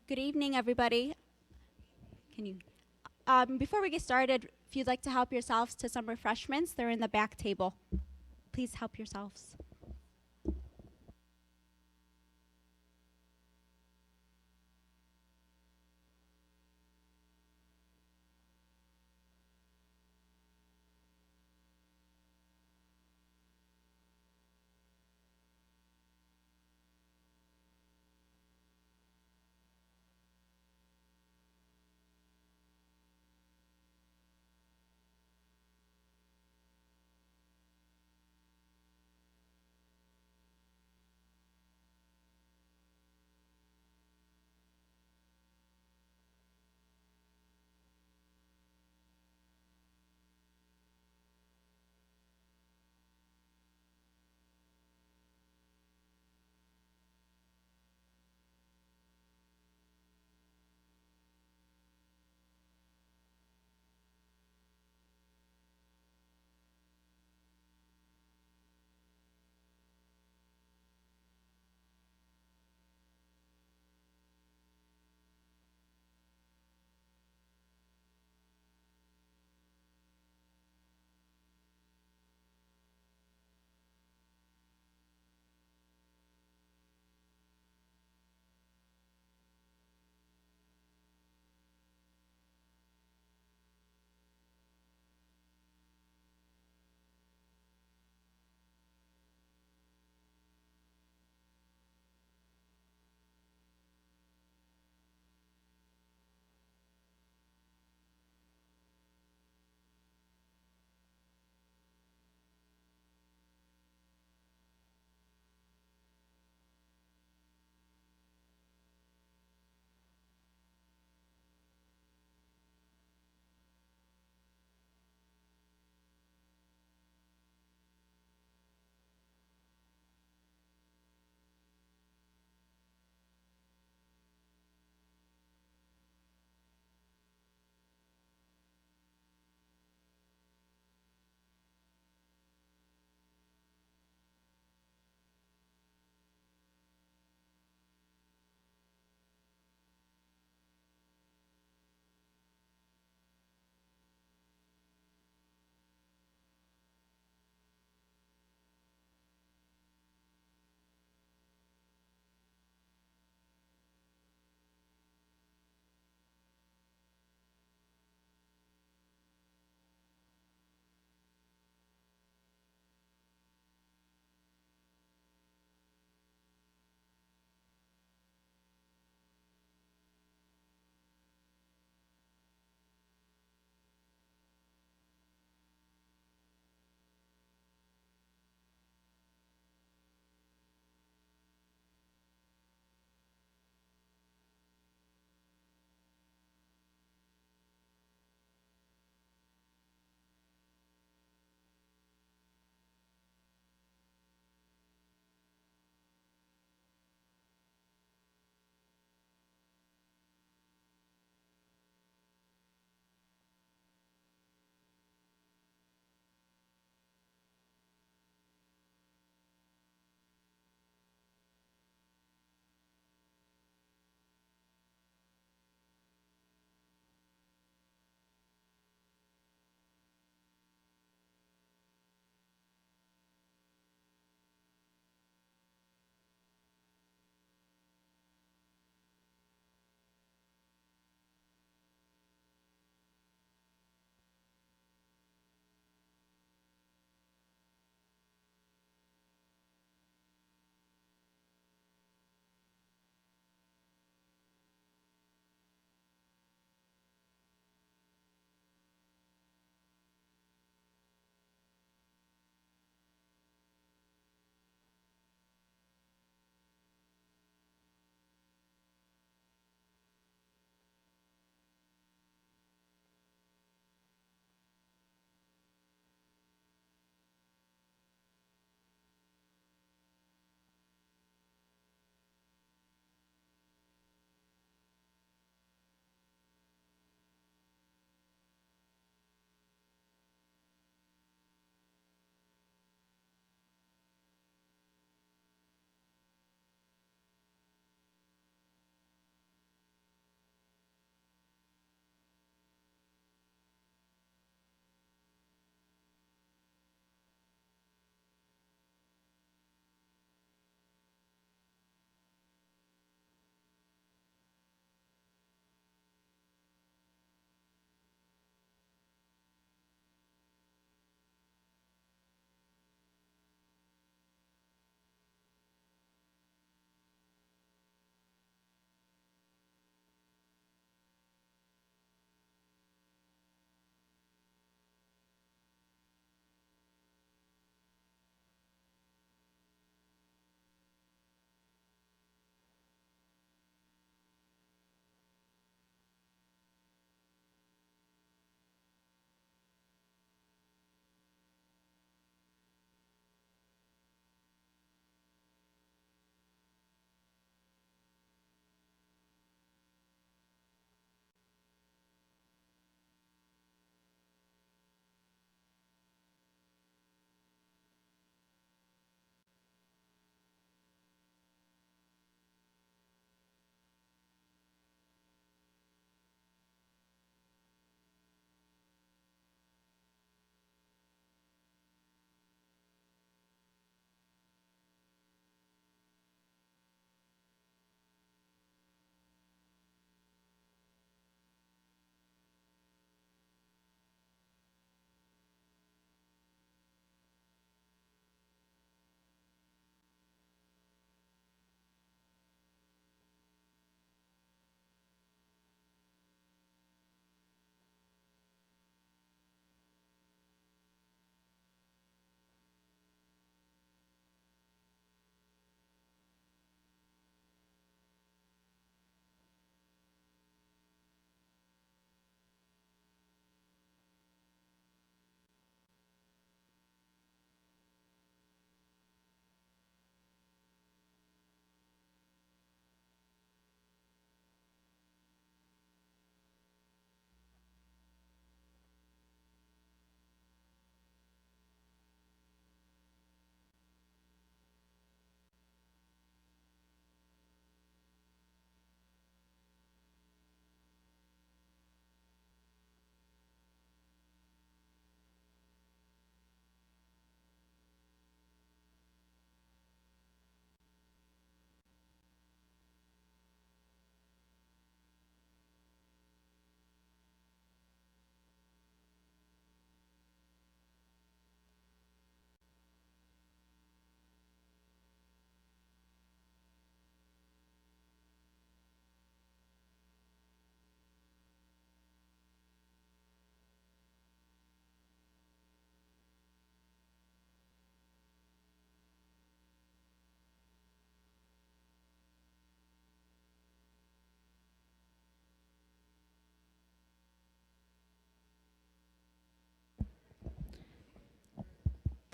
Good evening, everybody. Can you? Before we get started, if you'd like to help yourselves to some refreshments, they're in the back table. Please help yourselves.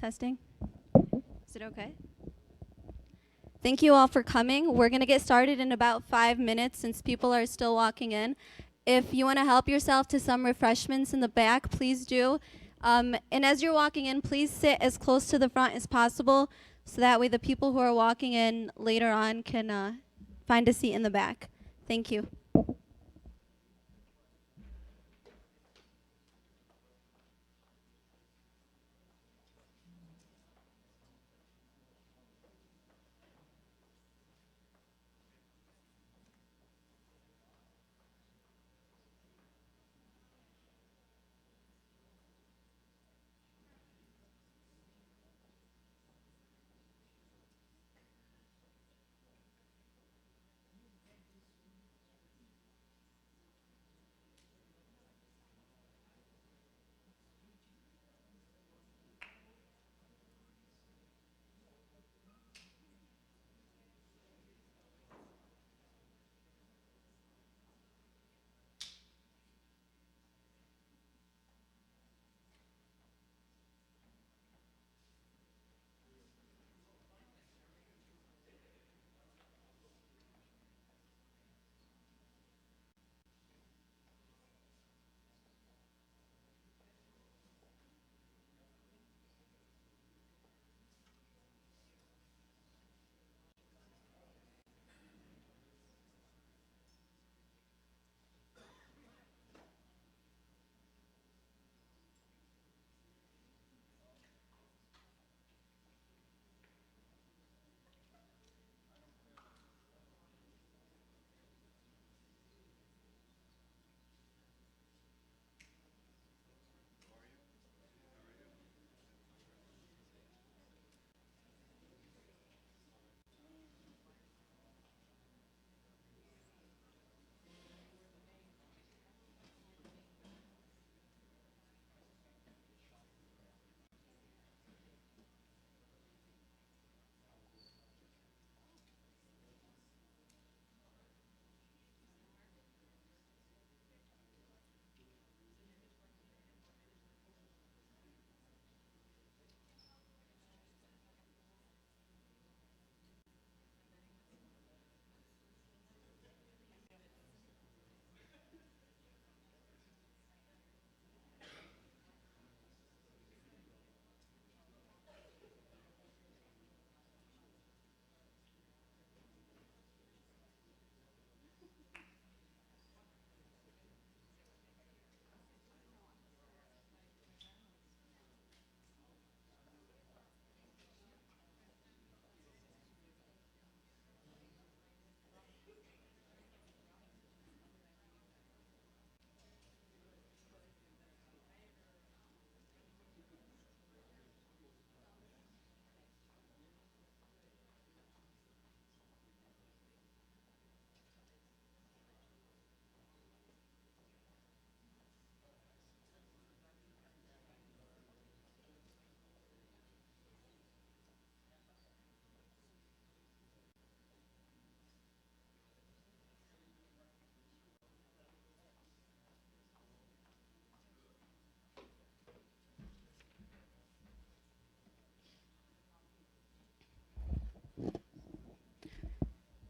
Testing. Is it okay? Thank you all for coming. We're going to get started in about 5 minutes since people are still walking in. If you want to help yourself to some refreshments in the back, please do. And as you're walking in, please sit as close to the front as possible so that way the people who are walking in later on can find a seat in the back. Thank you.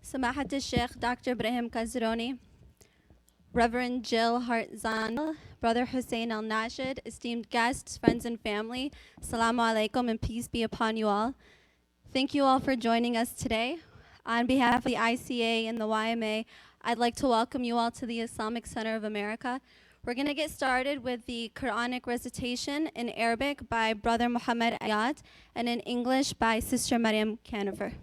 Samahat al-Sheikh Dr. Ibrahim Kazroni, Reverend Jill Hartzan, Brother Hussein al-Nashid, esteemed guests, friends, and family, Assalamu alaikum and peace be upon you all. Thank you all for joining us today. On behalf of the ICA and the YMA, I'd like to welcome you all to the Islamic Center of America. We're going to get started with the Quranic recitation in Arabic by Brother Muhammad Ayat and in English by Sister Maryam Canifer.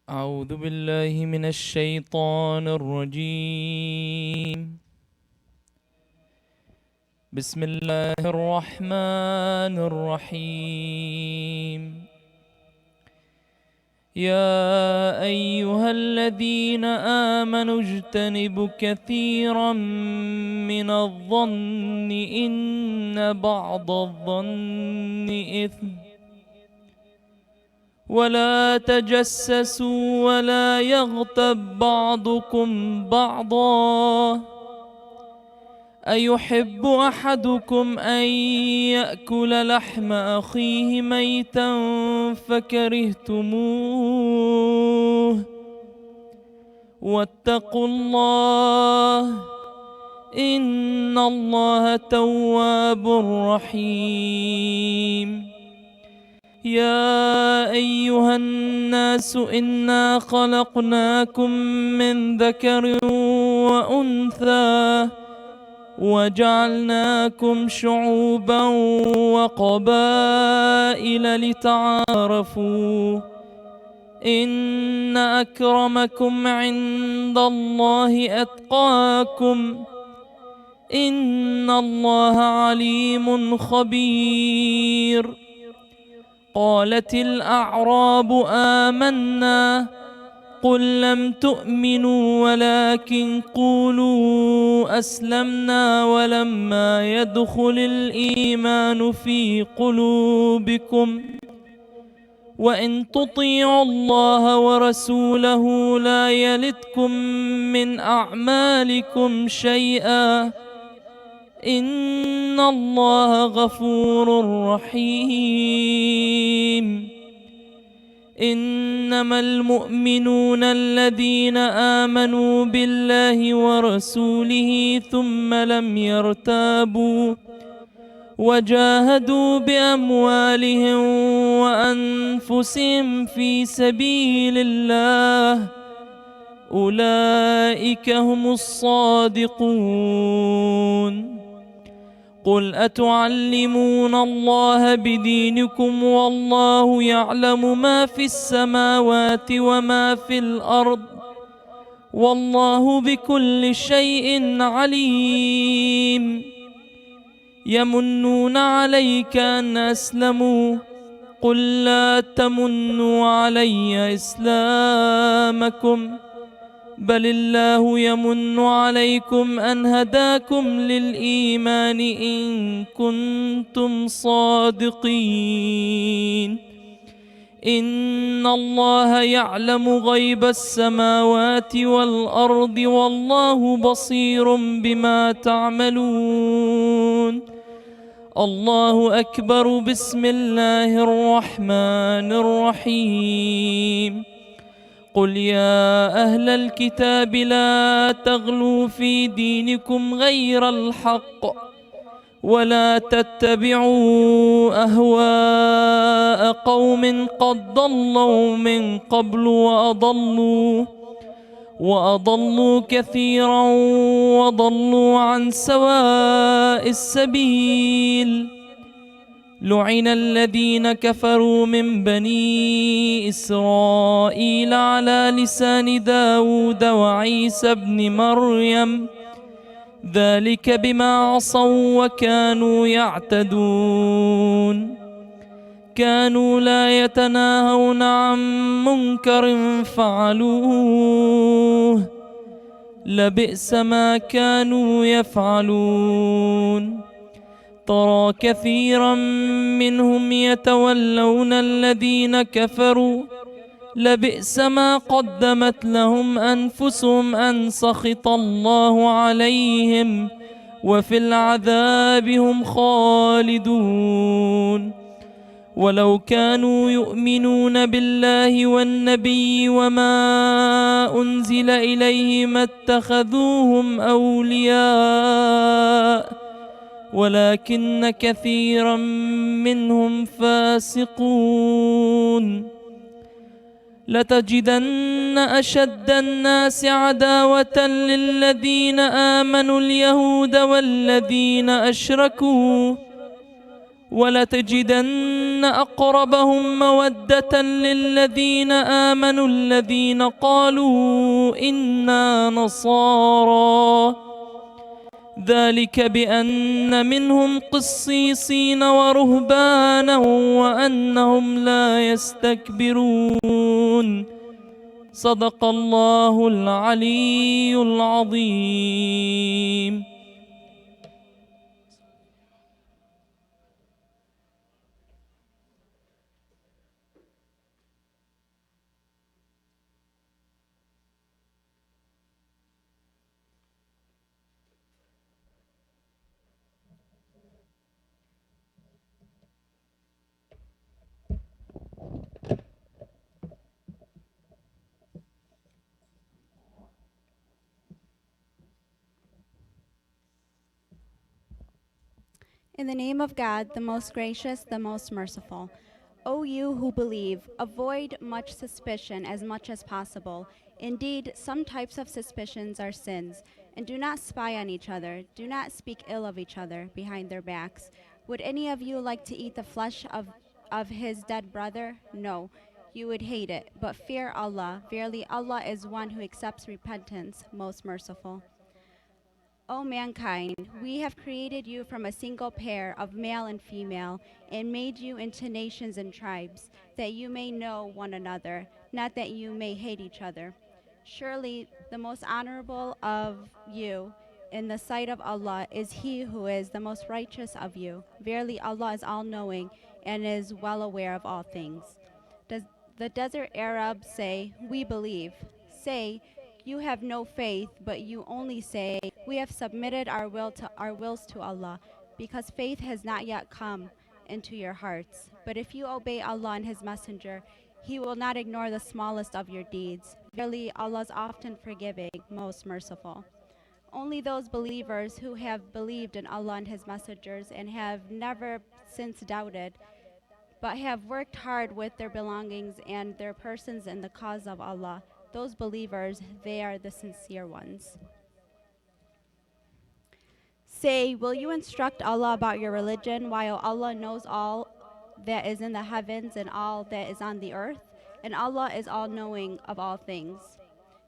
أعوذ بالله من الشيطان الرجيم. بسم الله الرحمن الرحيم. يا أيها الذين آمنوا اجتنبوا كثيرا من الظن إن بعض الظن إثم ولا تجسسوا ولا يغتب بعضكم بعضا أيحب أحدكم أن يأكل لحم أخيه ميتا فكرهتموه واتقوا الله إن الله تواب رحيم. يا أيها الناس إنا خلقناكم من ذكر وأنثى وجعلناكم شعوبا وقبائل لتعارفوا إن أكرمكم عند الله أتقاكم إن الله عليم خبير. قالت الأعراب آمنا قل لم تؤمنوا ولكن قولوا أسلمنا ولما يدخل الإيمان في قلوبكم وإن تطيعوا الله ورسوله لا يلتكم من أعمالكم شيئا إن الله غفور رحيم. إنما المؤمنون الذين آمنوا بالله ورسوله ثم لم يرتابوا وجاهدوا بأموالهم وأنفسهم في سبيل الله أولئك هم الصادقون. قل أتعلمون الله بدينكم والله يعلم ما في السماوات وما في الأرض والله بكل شيء عليم. يمنون عليك أن أسلموا قل لا تمنوا علي إسلامكم بل الله يمن عليكم أن هداكم للإيمان إن كنتم صادقين. إن الله يعلم غيب السماوات والأرض والله بصير بما تعملون. الله أكبر. بسم الله الرحمن الرحيم. قل يا أهل الكتاب لا تغلوا في دينكم غير الحق ولا تتبعوا أهواء قوم قد ضلوا من قبل وأضلوا كثيرا وضلوا عن سواء السبيل. لعن الذين كفروا من بني إسرائيل على لسان داود وعيسى بن مريم ذلك بما عصوا وكانوا يعتدون. كانوا لا يتناهون عن منكر فعلوه لبئس ما كانوا يفعلون. ترى كثيرا منهم يتولون الذين كفروا لبئس ما قدمت لهم أنفسهم أن سخط الله عليهم وفي العذاب هم خالدون. ولو كانوا يؤمنون بالله والنبي وما أنزل إليه ما اتخذوهم أولياء ولكن كثيرا منهم فاسقون. لتجدن أشد الناس عداوة للذين آمنوا اليهود والذين أشركوا ولتجدن أقربهم مودة للذين آمنوا الذين قالوا إنا نصارى ذلك بأن منهم قسيسين ورهبانا وأنهم لا يستكبرون. صدق الله العلي العظيم. In the name of God, the most gracious, the most merciful. O you who believe, avoid much suspicion as much as possible. Indeed, some types of suspicions are sins. And do not spy on each other. Do not speak ill of each other behind their backs. Would any of you like to eat the flesh of his dead brother? No, you would hate it. But fear Allah. Verily, Allah is one who accepts repentance, most merciful. O mankind, we have created you from a single pair of male and female, and made you into nations and tribes, that you may know one another, not that you may hate each other. Surely the most honorable of you in the sight of Allah is he who is the most righteous of you. Verily Allah is all-knowing and is well aware of all things. Does the desert Arabs say, "We believe"? Say, "You have no faith," but you only say, "We have submitted our wills to Allah," because faith has not yet come into your hearts. But if you obey Allah and His Messenger, He will not ignore the smallest of your deeds. Verily, Allah is often forgiving, most merciful. Only those believers who have believed in Allah and His messengers and have never since doubted, but have worked hard with their belongings and their persons in the cause of Allah, those believers, they are the sincere ones. Say, will you instruct Allah about your religion while Allah knows all that is in the heavens and all that is on the earth? And Allah is all-knowing of all things.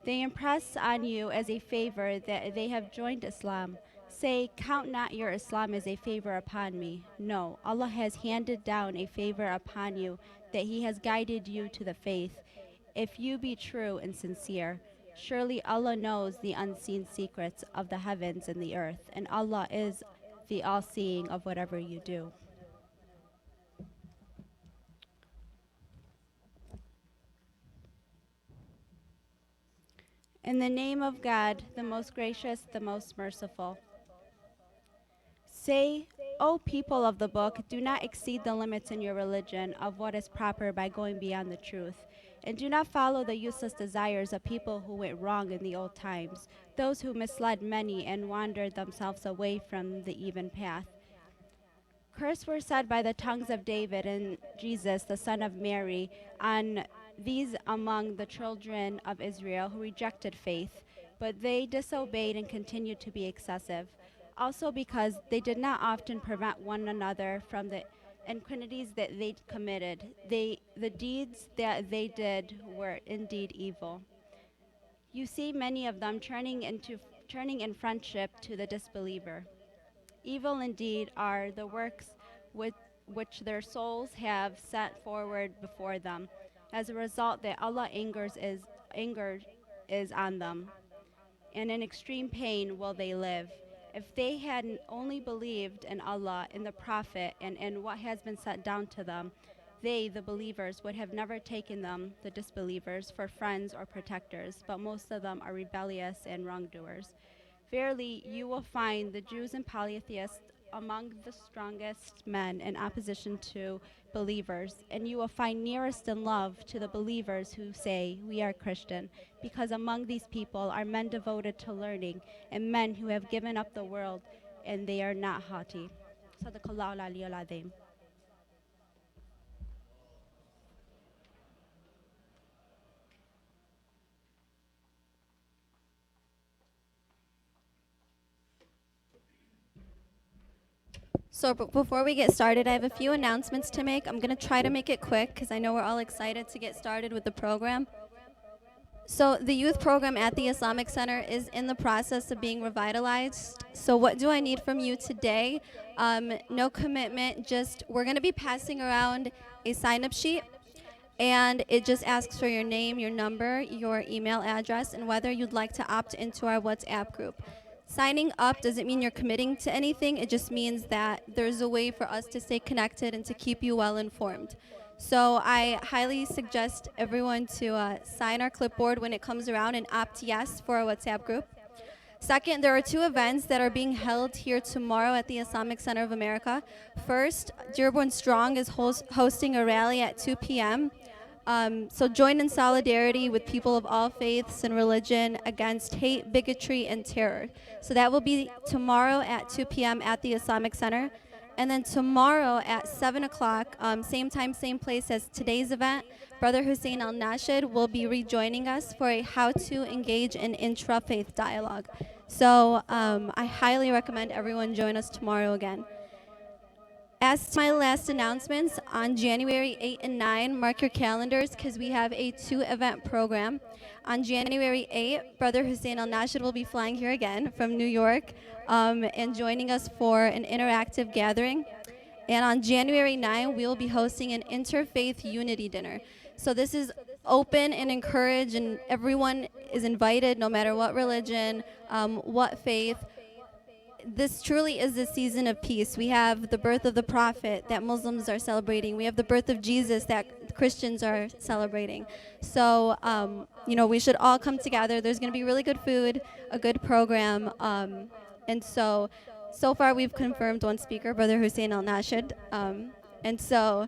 They impress on you as a favor that they have joined Islam. Say, count not your Islam as a favor upon me. No, Allah has handed down a favor upon you, that He has guided you to the faith, if you be true and sincere. Surely Allah knows the unseen secrets of the heavens and the earth, and Allah is the all-seeing of whatever you do. In the name of God, the most gracious, the most merciful. Say, O people of the book, do not exceed the limits in your religion of what is proper by going beyond the truth. And do not follow the useless desires of people who went wrong in the old times, those who misled many and wandered themselves away from the even path. Curse were said by the tongues of David and Jesus, the son of Mary, on these among the children of Israel who rejected faith, but they disobeyed and continued to be excessive. Also because they did not often prevent one another from the iniquities that they committed. The deeds that they did were indeed evil. You see many of them turning in friendship to the disbeliever. Evil indeed are the works which their souls have set forward before them. As a result, that Allah anger is on them, and in extreme pain will they live. If they had only believed in Allah, in the Prophet, and in what has been sent down to them, they, the believers, would have never taken them, the disbelievers, for friends or protectors, but most of them are rebellious and wrongdoers. Verily, you will find the Jews and polytheists among the strongest men in opposition to believers, and you will find nearest in love to the believers who say, "We are Christian," because among these people are men devoted to learning and men who have given up the world, and they are not haughty. Sadaqallahu al-aliyyul azim. So before we get started, I have a few announcements to make. I'm going to try to make it quick because I know we're all excited to get started with the program. So the youth program at the Islamic Center is in the process of being revitalized. So what do I need from you today? No commitment, just we're going to be passing around a sign-up sheet. And it just asks for your name, your number, your email address, and whether you'd like to opt into our WhatsApp group. Signing up doesn't mean you're committing to anything. It just means that there's a way for us to stay connected and to keep you well informed. So I highly suggest everyone to sign our clipboard when it comes around and opt yes for our WhatsApp group. Second, there are two events that are being held here tomorrow at the Islamic Center of America. First, Dearborn Strong is hosting a rally at 2 p.m. So join in solidarity with people of all faiths and religion against hate, bigotry, and terror. So that will be tomorrow at 2 p.m. at the Islamic Center. And then tomorrow at 7 o'clock, same time, same place as today's event, Brother Hussein al-Nashid will be rejoining us for a how to engage in intra-faith dialogue. So I highly recommend everyone join us tomorrow again. As to my last announcements, on January 8 and 9, mark your calendars because we have a 2-event program. On January 8, Brother Hussein al-Nashid will be flying here again from New York and joining us for an interactive gathering. And on January 9, we will be hosting an Interfaith Unity Dinner. So this is open and encouraged, and everyone is invited, no matter what religion, what faith. This truly is the season of peace. We have the birth of the prophet that Muslims are celebrating. We have the birth of Jesus that Christians are celebrating. So, we should all come together. There's going to be really good food, a good program. And so far we've confirmed one speaker, Brother Hussein al-Nashid. And so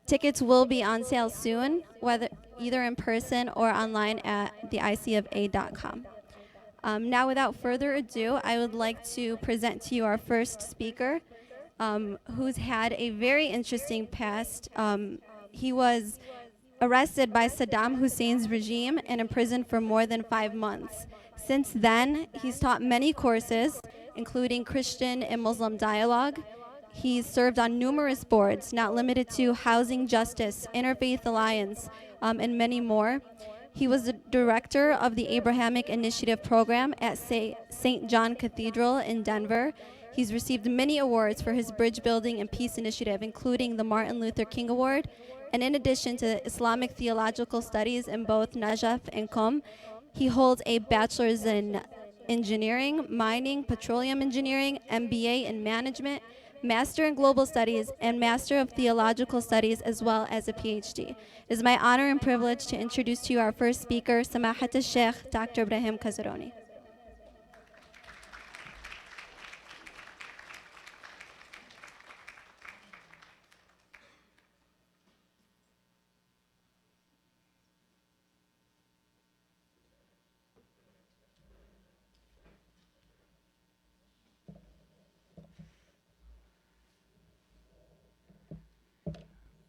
tickets will be on sale soon, whether either in person or online at theicfa.com. Now, without further ado, I would like to present to you our first speaker, who's had a very interesting past. He was arrested by Saddam Hussein's regime and imprisoned for more than 5 months. Since then, he's taught many courses, including Christian and Muslim dialogue. He's served on numerous boards, not limited to Housing Justice, Interfaith Alliance, and many more. He was the director of the Abrahamic Initiative program at St. John Cathedral in Denver. He's received many awards for his bridge building and peace initiative, including the Martin Luther King Award. And in addition to Islamic theological studies in both Najaf and Qom, he holds a bachelor's in engineering, mining, petroleum engineering, MBA in management, Master in Global Studies, and Master of Theological Studies, as well as a PhD. It is my honor and privilege to introduce to you our first speaker, Samahat al-Sheikh, Dr. Ibrahim Kazaroni.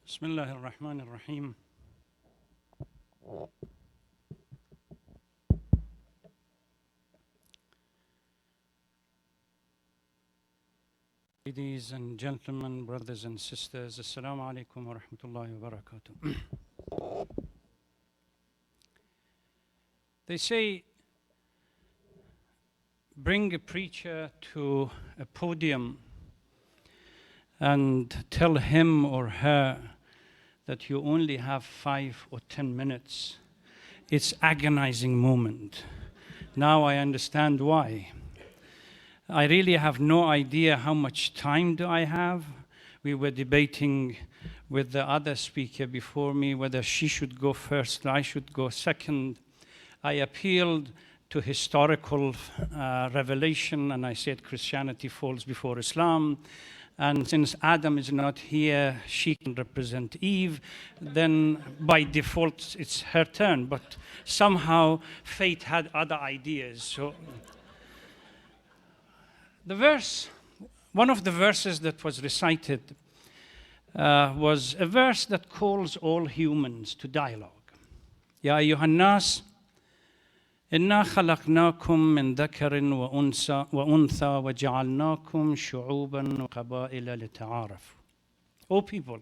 Bismillah ar-Rahman ar-Rahim. Ladies and gentlemen, brothers and sisters, Assalamu alaikum wa rahmatullahi wa barakatuh. They say, bring a preacher to a podium and tell him or her that you only have 5 or 10 minutes. It's agonizing moment. Now I understand why. I really have no idea how much time do I have. We were debating with the other speaker before me whether she should go first, I should go second. I appealed to historical revelation, and I said Christianity falls before Islam. And since Adam is not here, she can represent Eve, then by default it's her turn. But somehow fate had other ideas. So one of the verses that was recited was a verse that calls all humans to dialogue. Ya ayyuhan nas, إنا خلقناكم من ذكر وأنثى وجعلناكم شعوبا وقبائل لتعارفوا. O people,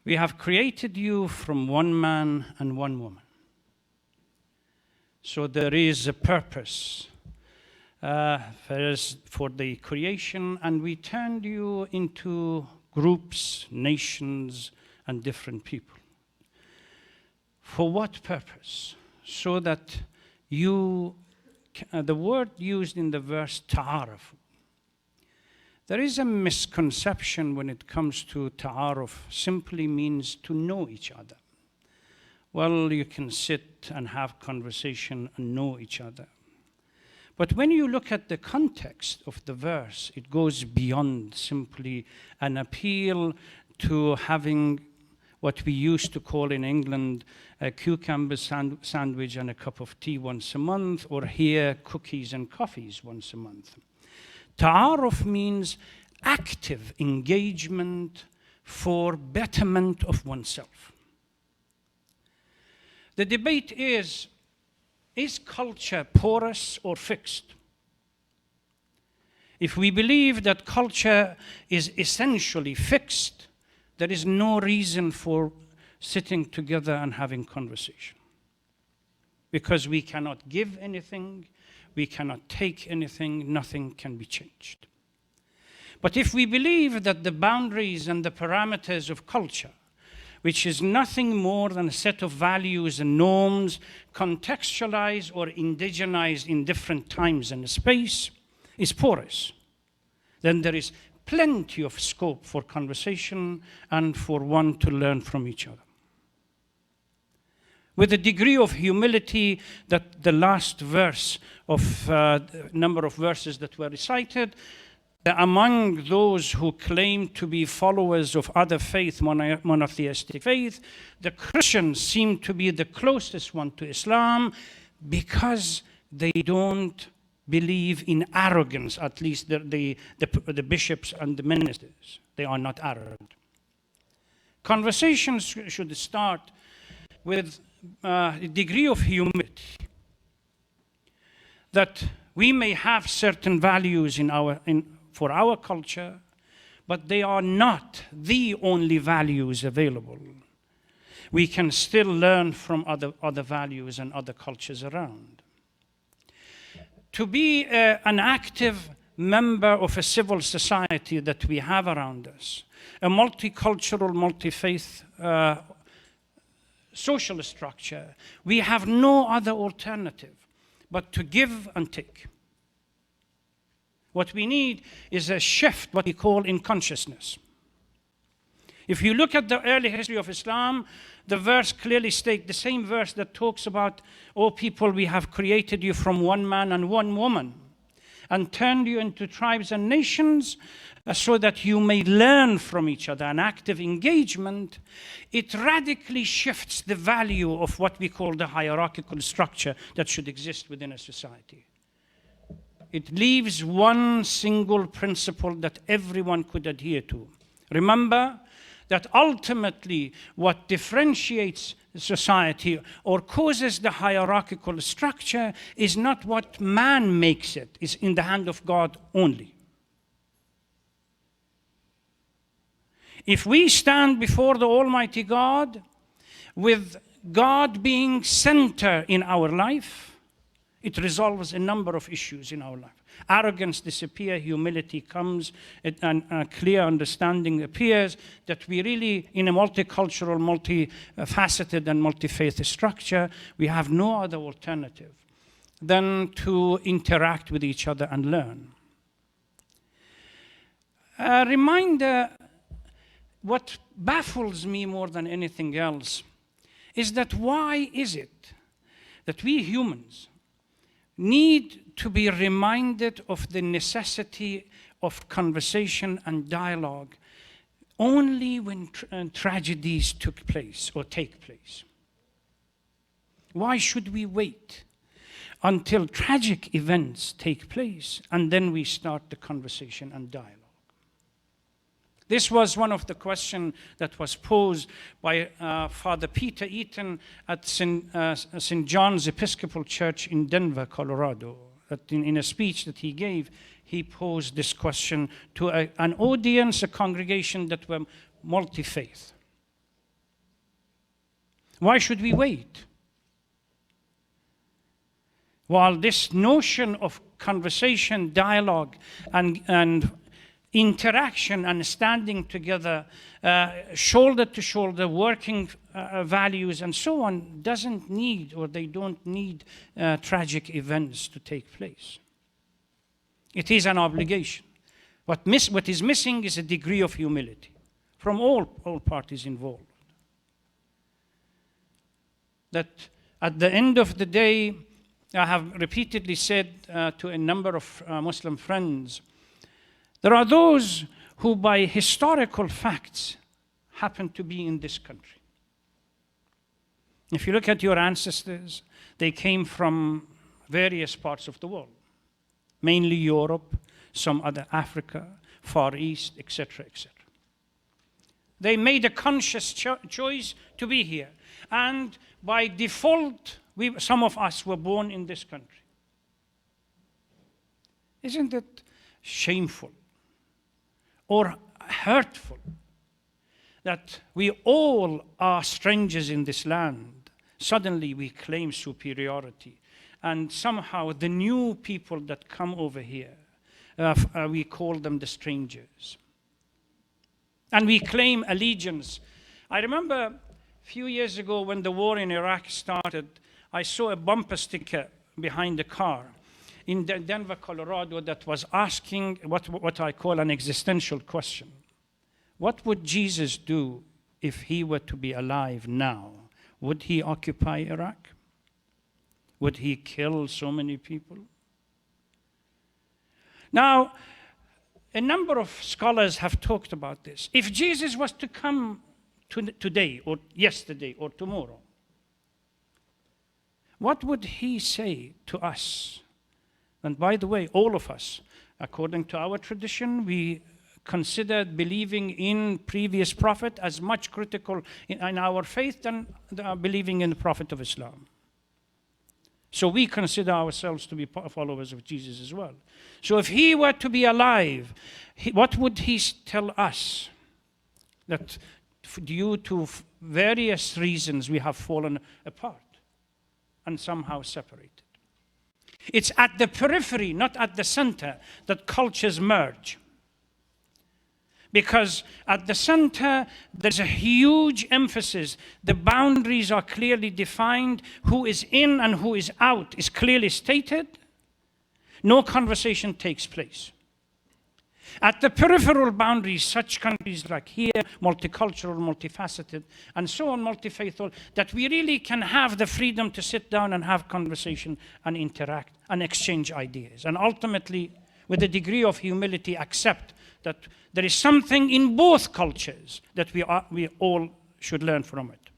we have created you from one man and one woman. So there is a purpose for the creation, and we turned you into groups, nations, and different people. For what purpose? So that you, the word used in the verse, ta'aruf. There is a misconception when it comes to ta'aruf, simply means to know each other. Well, you can sit and have conversation and know each other. But when you look at the context of the verse, it goes beyond simply an appeal to having what we used to call in England a cucumber sandwich and a cup of tea once a month, or here cookies and coffees once a month. Ta'aruf means active engagement for betterment of oneself. The debate is culture porous or fixed? If we believe that culture is essentially fixed, there is no reason for sitting together and having conversation. Because we cannot give anything, we cannot take anything, nothing can be changed. But if we believe that the boundaries and the parameters of culture, which is nothing more than a set of values and norms contextualized or indigenized in different times and space, is porous, then there is plenty of scope for conversation and for one to learn from each other. With a degree of humility that the last verse of number of verses that were recited, among those who claim to be followers of other faith, monotheistic faith, the Christians seem to be the closest one to Islam because they don't believe in arrogance, at least the bishops and the ministers. They are not arrogant. Conversations should start with a degree of humility, that we may have certain values for our culture, but they are not the only values available. We can still learn from other values and other cultures around. To be an active member of a civil society that we have around us, a multicultural, multi-faith social structure, we have no other alternative but to give and take. What we need is a shift, what we call in consciousness. If you look at the early history of Islam, the verse clearly states, the same verse that talks about, "O people, we have created you from one man and one woman, and turned you into tribes and nations, so that you may learn from each other." An active engagement, it radically shifts the value of what we call the hierarchical structure that should exist within a society. It leaves one single principle that everyone could adhere to. Remember that ultimately what differentiates society or causes the hierarchical structure is not what man makes it, it's in the hand of God only. If we stand before the Almighty God with God being center in our life, it resolves a number of issues in our life. Arrogance disappears, humility comes, and a clear understanding appears that we really, in a multicultural, multifaceted, and multi-faith structure, we have no other alternative than to interact with each other and learn. A reminder, what baffles me more than anything else is that why is it that we humans need to be reminded of the necessity of conversation and dialogue only when tragedies took place or take place? Why should we wait until tragic events take place and then we start the conversation and dialogue? This was one of the questions that was posed by Father Peter Eaton at St. John's Episcopal Church in Denver, Colorado. That in a speech that he gave, he posed this question to an audience, a congregation that were multi-faith. Why should we wait? While this notion of conversation, dialogue, and interaction and standing together, shoulder to shoulder, working values and so on, doesn't need, or they don't need tragic events to take place. It is an obligation. What is missing is a degree of humility from all parties involved. That at the end of the day, I have repeatedly said to a number of Muslim friends, there are those who by historical facts happen to be in this country. If you look at your ancestors, they came from various parts of the world, mainly Europe, some other Africa, Far East, etc., etc. They made a conscious choice to be here. And by default, some of us were born in this country. Isn't it shameful or hurtful that we all are strangers in this land? Suddenly we claim superiority. And somehow the new people that come over here, we call them the strangers. And we claim allegiance. I remember a few years ago when the war in Iraq started, I saw a bumper sticker behind a car in Denver, Colorado, that was asking what I call an existential question. What would Jesus do if he were to be alive now? Would he occupy Iraq? Would he kill so many people? Now, a number of scholars have talked about this. If Jesus was to come today or yesterday or tomorrow, what would he say to us? And by the way, all of us, according to our tradition, we consider believing in previous prophet as much critical in our faith than believing in the prophet of Islam. So we consider ourselves to be followers of Jesus as well. So if he were to be alive, what would he tell us? That due to various reasons we have fallen apart and somehow separated. It's at the periphery, not at the center, that cultures merge. Because at the center, there's a huge emphasis. The boundaries are clearly defined. Who is in and who is out is clearly stated. No conversation takes place. At the peripheral boundaries, such countries like here, multicultural, multifaceted, and so on, multifaithful, that we really can have the freedom to sit down and have conversation and interact and exchange ideas. And ultimately, with a degree of humility, accept that there is something in both cultures that we all should learn from it.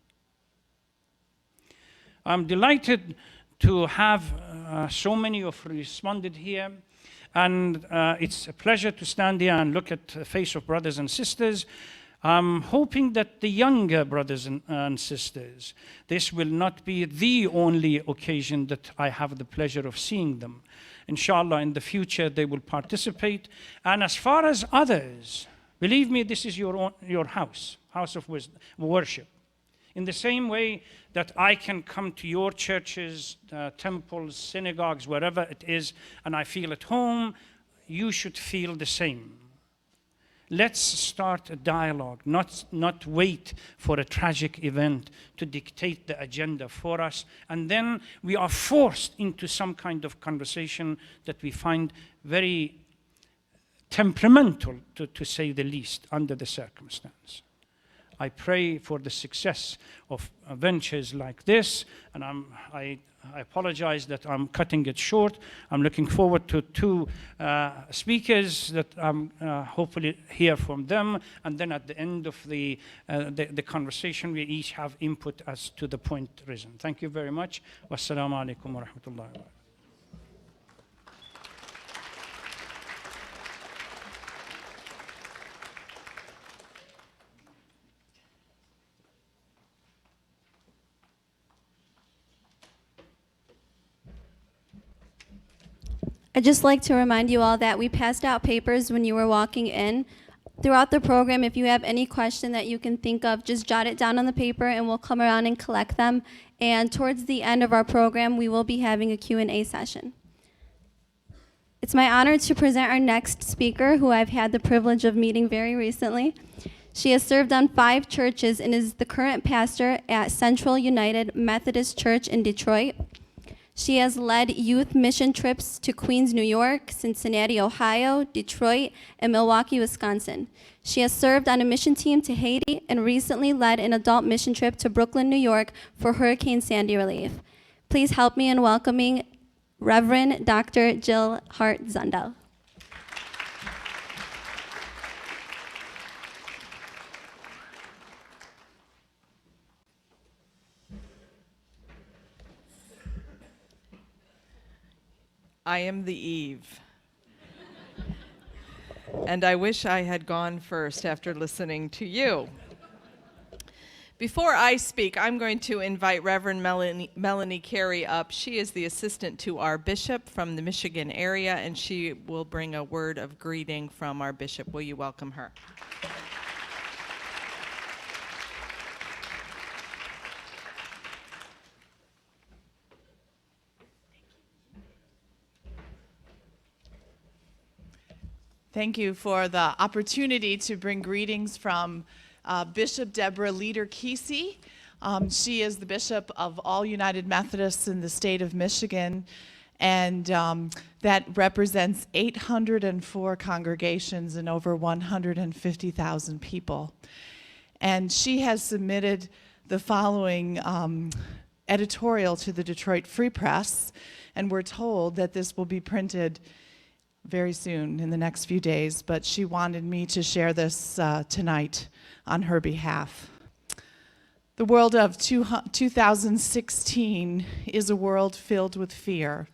I'm delighted to have so many of you responded here. And it's a pleasure to stand here and look at the face of brothers and sisters. I'm hoping that the younger brothers and sisters, this will not be the only occasion that I have the pleasure of seeing them. Inshallah, in the future, they will participate. And as far as others, believe me, this is your house of worship. In the same way that I can come to your churches, temples, synagogues, wherever it is, and I feel at home, you should feel the same. Let's start a dialogue, not wait for a tragic event to dictate the agenda for us, and then we are forced into some kind of conversation that we find very temperamental, to say the least, under the circumstance. I pray for the success of ventures like this, and I apologize that I'm cutting it short. I'm looking forward to two speakers that I'm hopefully hear from them, and then at the end of the conversation, we each have input as to the point risen. Thank you very much. Wassalamu alaikum wa rahmatullahi wa barakatuh. I'd just like to remind you all that we passed out papers when you were walking in. Throughout the program, if you have any question that you can think of, just jot it down on the paper and we'll come around and collect them. And towards the end of our program, we will be having a Q&A session. It's my honor to present our next speaker, who I've had the privilege of meeting very recently. She has served on 5 churches and is the current pastor at Central United Methodist Church in Detroit. She has led youth mission trips to Queens, New York, Cincinnati, Ohio, Detroit, and Milwaukee, Wisconsin. She has served on a mission team to Haiti and recently led an adult mission trip to Brooklyn, New York for Hurricane Sandy relief. Please help me in welcoming Reverend Dr. Jill Hart-Zundel. I am the Eve. And I wish I had gone first after listening to you. Before I speak, I'm going to invite Reverend Melanie Carey up. She is the assistant to our bishop from the Michigan area, and she will bring a word of greeting from our bishop. Will you welcome her? Thank you for the opportunity to bring greetings from Bishop Deborah Leader Kesey. She is the bishop of all United Methodists in the state of Michigan, and that represents 804 congregations and over 150,000 people. And she has submitted the following editorial to the Detroit Free Press, and we're told that this will be printed very soon, in the next few days, but she wanted me to share this tonight on her behalf. The world of 2016 is a world filled with fear.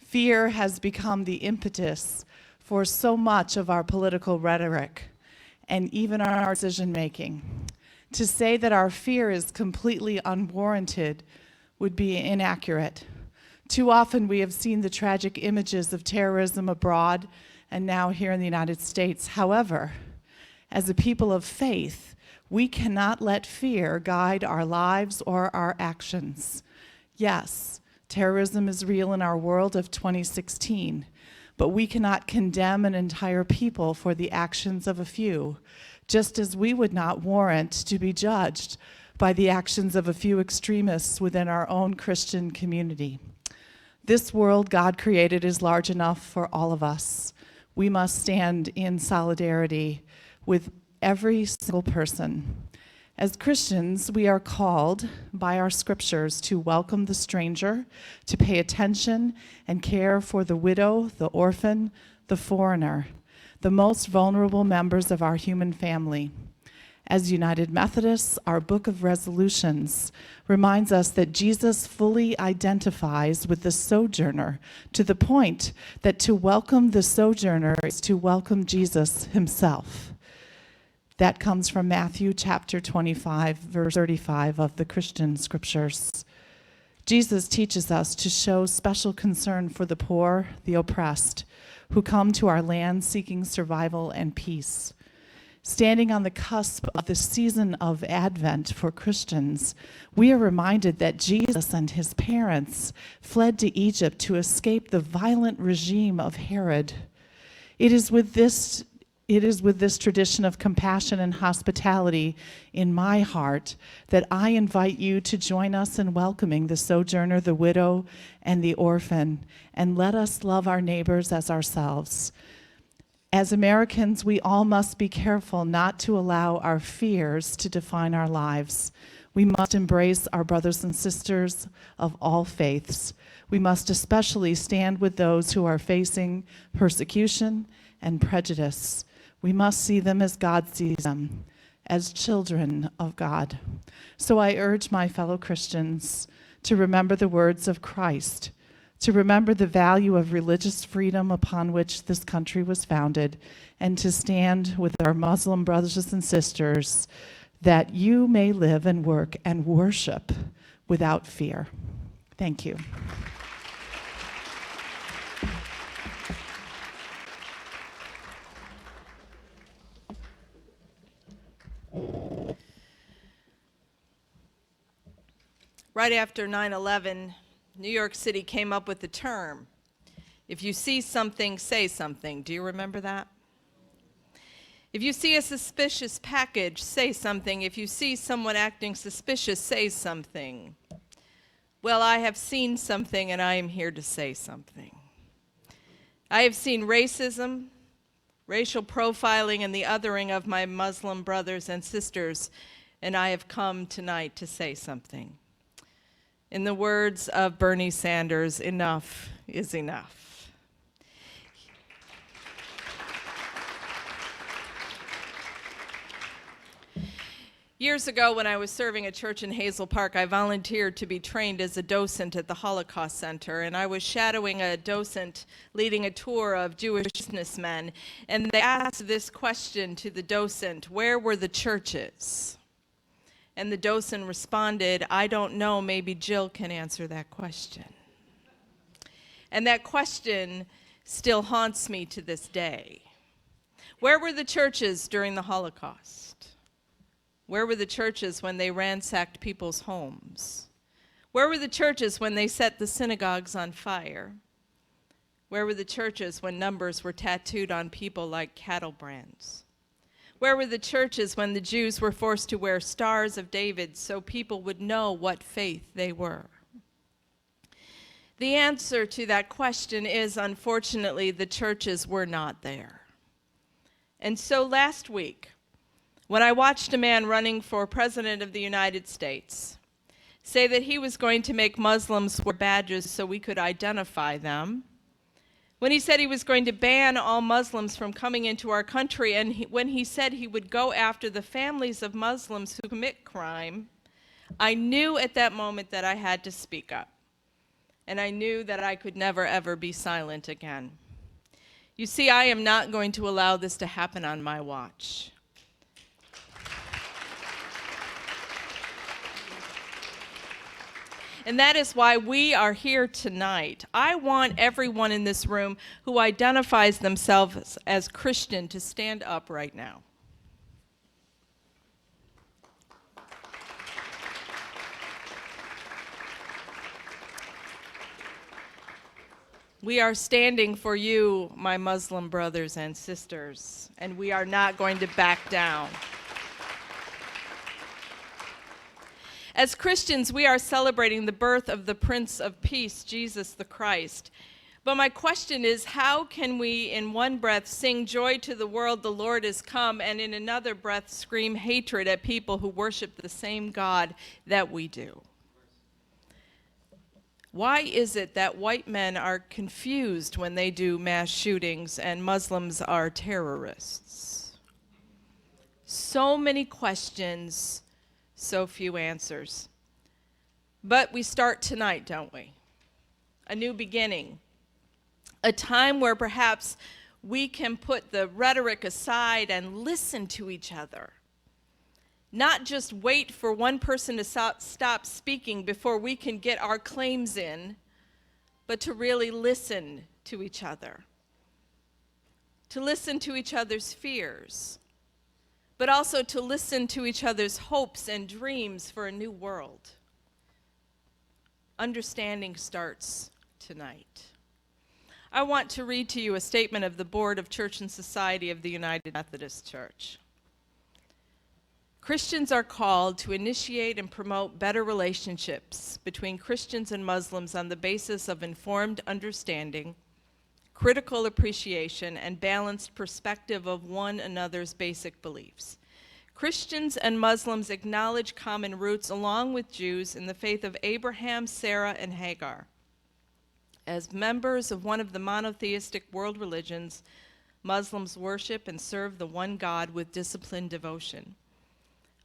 Fear has become the impetus for so much of our political rhetoric and even our decision-making. To say that our fear is completely unwarranted would be inaccurate. Too often we have seen the tragic images of terrorism abroad and now here in the United States. However, as a people of faith, we cannot let fear guide our lives or our actions. Yes, terrorism is real in our world of 2016, but we cannot condemn an entire people for the actions of a few, just as we would not warrant to be judged by the actions of a few extremists within our own Christian community. This world God created is large enough for all of us. We must stand in solidarity with every single person. As Christians, we are called by our scriptures to welcome the stranger, to pay attention and care for the widow, the orphan, the foreigner, the most vulnerable members of our human family. As United Methodists, our Book of Resolutions reminds us that Jesus fully identifies with the sojourner to the point that to welcome the sojourner is to welcome Jesus himself. That comes from Matthew chapter 25, verse 35 of the Christian scriptures. Jesus teaches us to show special concern for the poor, the oppressed, who come to our land seeking survival and peace. Standing on the cusp of the season of Advent for Christians, we are reminded that Jesus and his parents fled to Egypt to escape the violent regime of Herod. It is with this tradition of compassion and hospitality in my heart that I invite you to join us in welcoming the sojourner, the widow, and the orphan, and let us love our neighbors as ourselves. As Americans, we all must be careful not to allow our fears to define our lives. We must embrace our brothers and sisters of all faiths. We must especially stand with those who are facing persecution and prejudice. We must see them as God sees them, as children of God. So I urge my fellow Christians to remember the words of Christ, to remember the value of religious freedom upon which this country was founded, and to stand with our Muslim brothers and sisters that you may live and work and worship without fear. Thank you. Right after 9/11, New York City came up with the term, if you see something, say something. Do you remember that? If you see a suspicious package, say something. If you see someone acting suspicious, say something. Well, I have seen something, and I am here to say something. I have seen racism, racial profiling, and the othering of my Muslim brothers and sisters, and I have come tonight to say something. In the words of Bernie Sanders, enough is enough. Years ago, when I was serving a church in Hazel Park, I volunteered to be trained as a docent at the Holocaust Center, and I was shadowing a docent leading a tour of Jewish businessmen, and they asked this question to the docent, where were the churches? And the docent responded, I don't know, maybe Jill can answer that question. And that question still haunts me to this day. Where were the churches during the Holocaust? Where were the churches when they ransacked people's homes? Where were the churches when they set the synagogues on fire? Where were the churches when numbers were tattooed on people like cattle brands? Where were the churches when the Jews were forced to wear stars of David so people would know what faith they were? The answer to that question is, unfortunately, the churches were not there. And so last week, when I watched a man running for President of the United States say that he was going to make Muslims wear badges so we could identify them, when he said he was going to ban all Muslims from coming into our country, and when he said he would go after the families of Muslims who commit crime, I knew at that moment that I had to speak up. And I knew that I could never, ever be silent again. You see, I am not going to allow this to happen on my watch. And that is why we are here tonight. I want everyone in this room who identifies themselves as Christian to stand up right now. We are standing for you, my Muslim brothers and sisters, and we are not going to back down. As Christians, we are celebrating the birth of the Prince of Peace, Jesus the Christ. But my question is, how can we in one breath sing joy to the world, the Lord is come, and in another breath scream hatred at people who worship the same God that we do? Why is it that white men are confused when they do mass shootings and Muslims are terrorists? So many questions, so few answers. But we start tonight, don't we? A new beginning. A time where perhaps we can put the rhetoric aside and listen to each other. Not just wait for one person to stop speaking before we can get our claims in, but to really listen to each other. To listen to each other's fears, but also to listen to each other's hopes and dreams for a new world. Understanding starts tonight. I want to read to you a statement of the Board of Church and Society of the United Methodist Church. Christians are called to initiate and promote better relationships between Christians and Muslims on the basis of informed understanding, critical appreciation, and balanced perspective of one another's basic beliefs. Christians and Muslims acknowledge common roots along with Jews in the faith of Abraham, Sarah, and Hagar. As members of one of the monotheistic world religions, Muslims worship and serve the one God with disciplined devotion.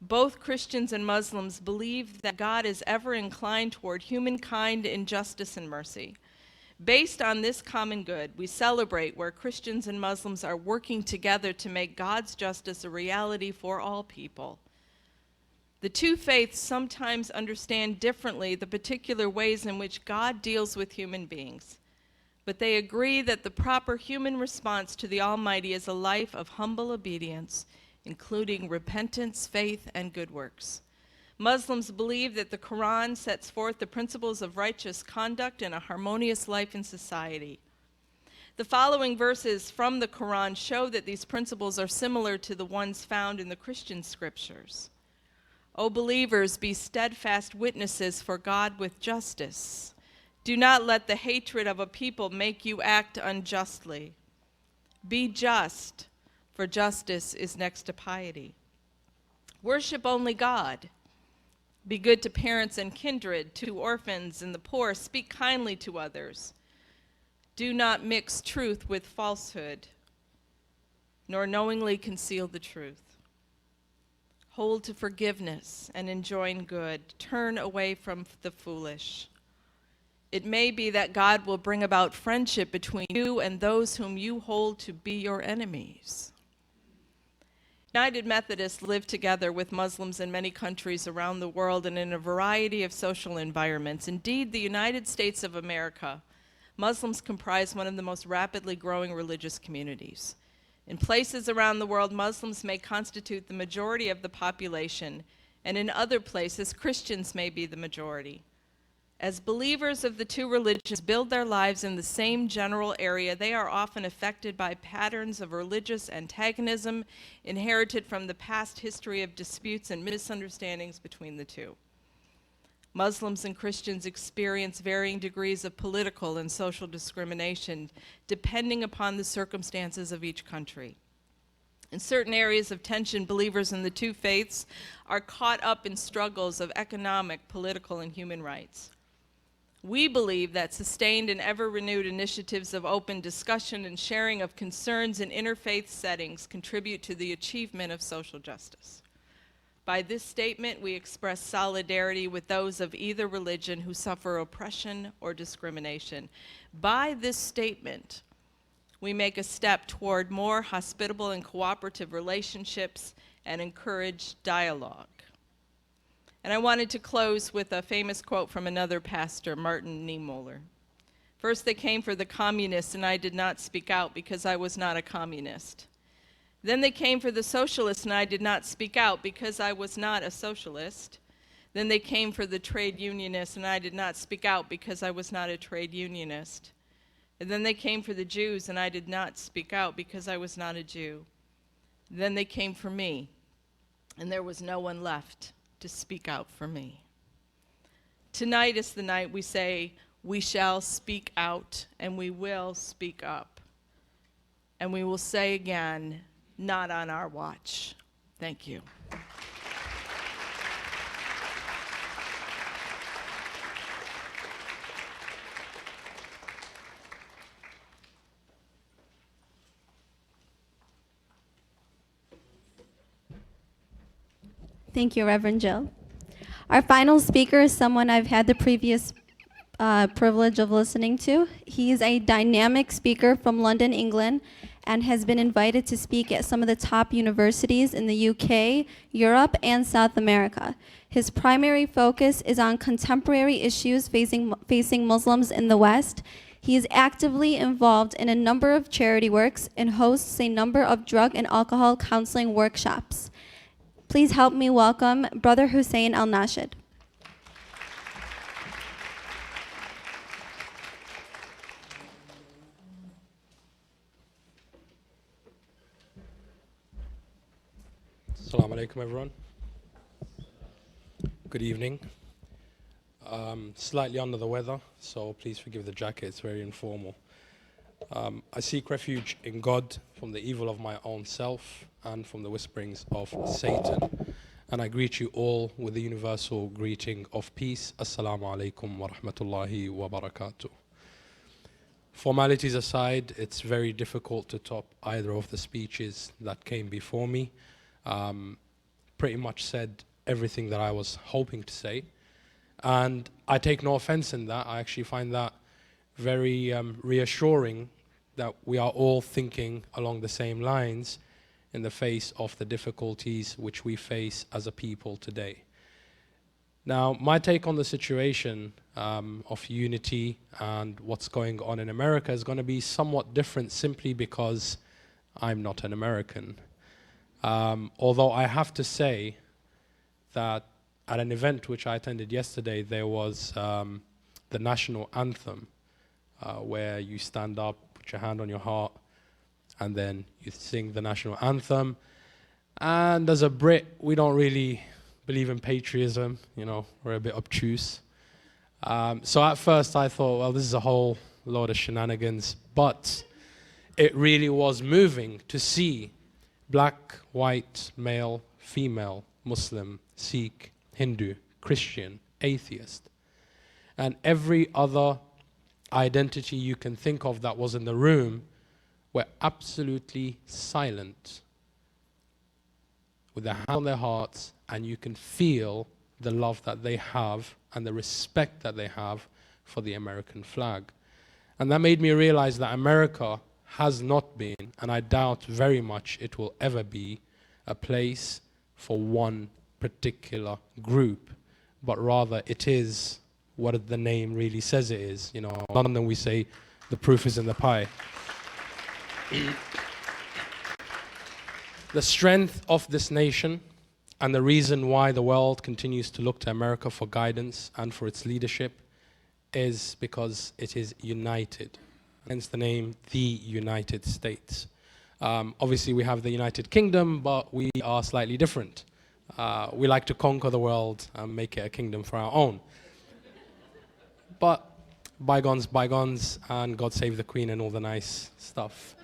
Both Christians and Muslims believe that God is ever inclined toward humankind in justice and mercy. Based on this common good, we celebrate where Christians and Muslims are working together to make God's justice a reality for all people. The two faiths sometimes understand differently the particular ways in which God deals with human beings, but they agree that the proper human response to the Almighty is a life of humble obedience, including repentance, faith, and good works. Muslims believe that the Quran sets forth the principles of righteous conduct and a harmonious life in society. The following verses from the Quran show that these principles are similar to the ones found in the Christian scriptures. O believers, be steadfast witnesses for God with justice. Do not let the hatred of a people make you act unjustly. Be just, for justice is next to piety. Worship only God. Be good to parents and kindred, to orphans and the poor. Speak kindly to others. Do not mix truth with falsehood, nor knowingly conceal the truth. Hold to forgiveness and enjoin good. Turn away from the foolish. It may be that God will bring about friendship between you and those whom you hold to be your enemies. United Methodists live together with Muslims in many countries around the world and in a variety of social environments. Indeed, the United States of America, Muslims comprise one of the most rapidly growing religious communities. In places around the world, Muslims may constitute the majority of the population, and in other places, Christians may be the majority. As believers of the two religions build their lives in the same general area, they are often affected by patterns of religious antagonism inherited from the past history of disputes and misunderstandings between the two. Muslims and Christians experience varying degrees of political and social discrimination depending upon the circumstances of each country. In certain areas of tension, believers in the two faiths are caught up in struggles of economic, political, and human rights. We believe that sustained and ever-renewed initiatives of open discussion and sharing of concerns in interfaith settings contribute to the achievement of social justice. By this statement, we express solidarity with those of either religion who suffer oppression or discrimination. By this statement, we make a step toward more hospitable and cooperative relationships and encourage dialogue. And I wanted to close with a famous quote from another pastor, Martin Niemöller. First they came for the communists, and I did not speak out because I was not a communist. Then they came for the socialists, and I did not speak out because I was not a socialist. Then they came for the trade unionists, and I did not speak out because I was not a trade unionist. And then they came for the Jews, and I did not speak out because I was not a Jew. Then they came for me, and there was no one left to speak out for me. Tonight is the night we say, we shall speak out, and we will speak up. And we will say again, not on our watch. Thank you. Thank you, Reverend Jill. Our final speaker is someone I've had the previous privilege of listening to. He's a dynamic speaker from London, England, and has been invited to speak at some of the top universities in the UK, Europe, and South America. His primary focus is on contemporary issues facing Muslims in the West. He is actively involved in a number of charity works and hosts a number of drug and alcohol counseling workshops. Please help me welcome Brother Hussein Al-Nashid. Assalamu alaikum, everyone. Good evening. Slightly under the weather, so please forgive the jacket, it's very informal. I seek refuge in God from the evil of my own self and from the whisperings of Satan. And I greet you all with the universal greeting of peace. Assalamu alaikum wa rahmatullahi wa barakatuh. Formalities aside, it's very difficult to top either of the speeches that came before me. Pretty much said everything that I was hoping to say. And I take no offense in that. I actually find that very reassuring that we are all thinking along the same lines in the face of the difficulties which we face as a people today. Now, my take on the situation of unity and what's going on in America is going to be somewhat different simply because I'm not an American. Although I have to say that at an event which I attended yesterday, there was the national anthem, where you stand up, put your hand on your heart, and then you sing the national anthem. And as a Brit, we don't really believe in patriotism, you know, we're a bit obtuse. So at first I thought, well, this is a whole load of shenanigans, but it really was moving to see black, white, male, female, Muslim, Sikh, Hindu, Christian, atheist, and every other identity you can think of that was in the room were absolutely silent with their hand on their hearts, and you can feel the love that they have and the respect that they have for the American flag. And that made me realize that America has not been, and I doubt very much it will ever be, a place for one particular group, but rather it is what the name really says it is. You know, in London we say the proof is in the pie. The strength of this nation and the reason why the world continues to look to America for guidance and for its leadership is because it is united. Hence the name, the United States. Obviously we have the United Kingdom, but we are slightly different. We like to conquer the world and make it a kingdom for our own. But bygones, bygones, and God save the Queen and all the nice stuff.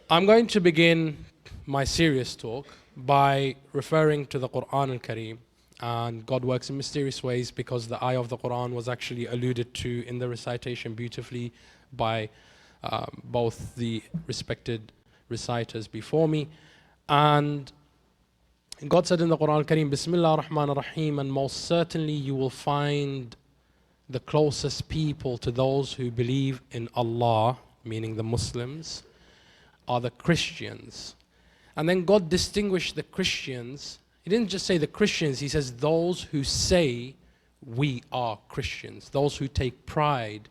I'm going to begin my serious talk by referring to the Quran al-Kareem, and God works in mysterious ways because the ayah of the Quran was actually alluded to in the recitation beautifully by both the respected reciters before me. And God said in the Quran al-Kareem, Bismillah ar-Rahman ar-Rahim, and most certainly you will find the closest people to those who believe in Allah, meaning the Muslims, are the Christians. And then God distinguished the Christians. He didn't just say the Christians, he says those who say we are Christians, those who take pride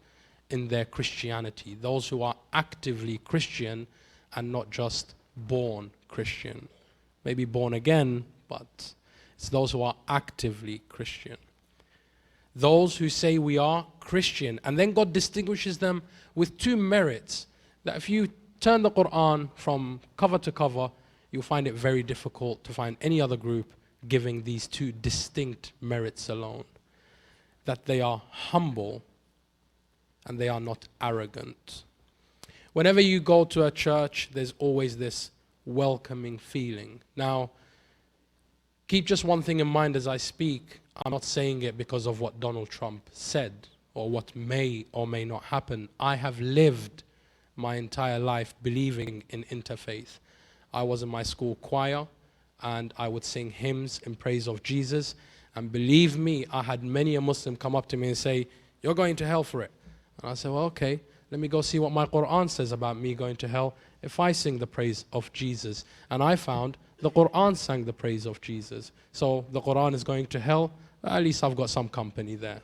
in their Christianity, those who are actively Christian and not just born Christian. Maybe born again, but it's those who are actively Christian. Those who say we are Christian. And then God distinguishes them with two merits that if you turn the Quran from cover to cover, you'll find it very difficult to find any other group giving these two distinct merits alone. That they are humble and they are not arrogant. Whenever you go to a church, there's always this welcoming feeling. Now, keep just one thing in mind as I speak. I'm not saying it because of what Donald Trump said or what may or may not happen. I have lived my entire life believing in interfaith. I was in my school choir and I would sing hymns in praise of Jesus. And believe me, I had many a Muslim come up to me and say, you're going to hell for it. And I said, well, okay, let me go see what my Quran says about me going to hell if I sing the praise of Jesus. And I found the Quran sang the praise of Jesus. So the Quran is going to hell, at least I've got some company there.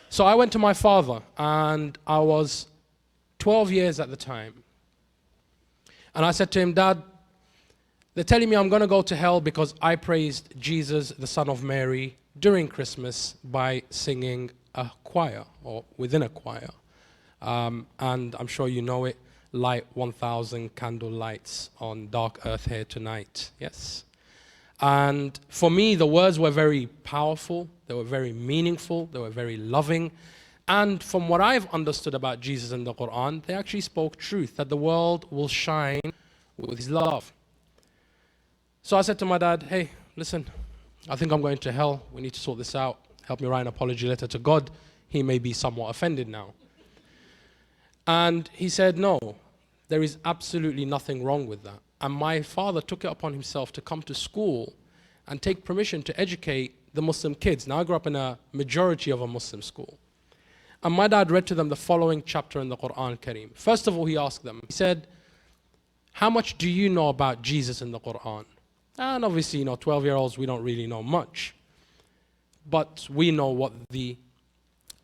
So I went to my father, and I was 12 years at the time. And I said to him, Dad, they're telling me I'm going to go to hell because I praised Jesus, the Son of Mary, during Christmas by singing a choir, or within a choir. And I'm sure you know it, light 1,000 candle lights on dark earth here tonight. Yes. And for me, the words were very powerful, they were very meaningful, they were very loving. And from what I've understood about Jesus in the Quran, they actually spoke truth, that the world will shine with his love. So I said to my dad, hey, listen, I think I'm going to hell. We need to sort this out. Help me write an apology letter to God. He may be somewhat offended now. And he said, no, there is absolutely nothing wrong with that. And my father took it upon himself to come to school and take permission to educate the Muslim kids. Now, I grew up in a majority of a Muslim school. And my dad read to them the following chapter in the Quran Kareem. First of all, he asked them, he said, how much do you know about Jesus in the Quran? And obviously, 12-year-olds, we don't really know much. But we know what the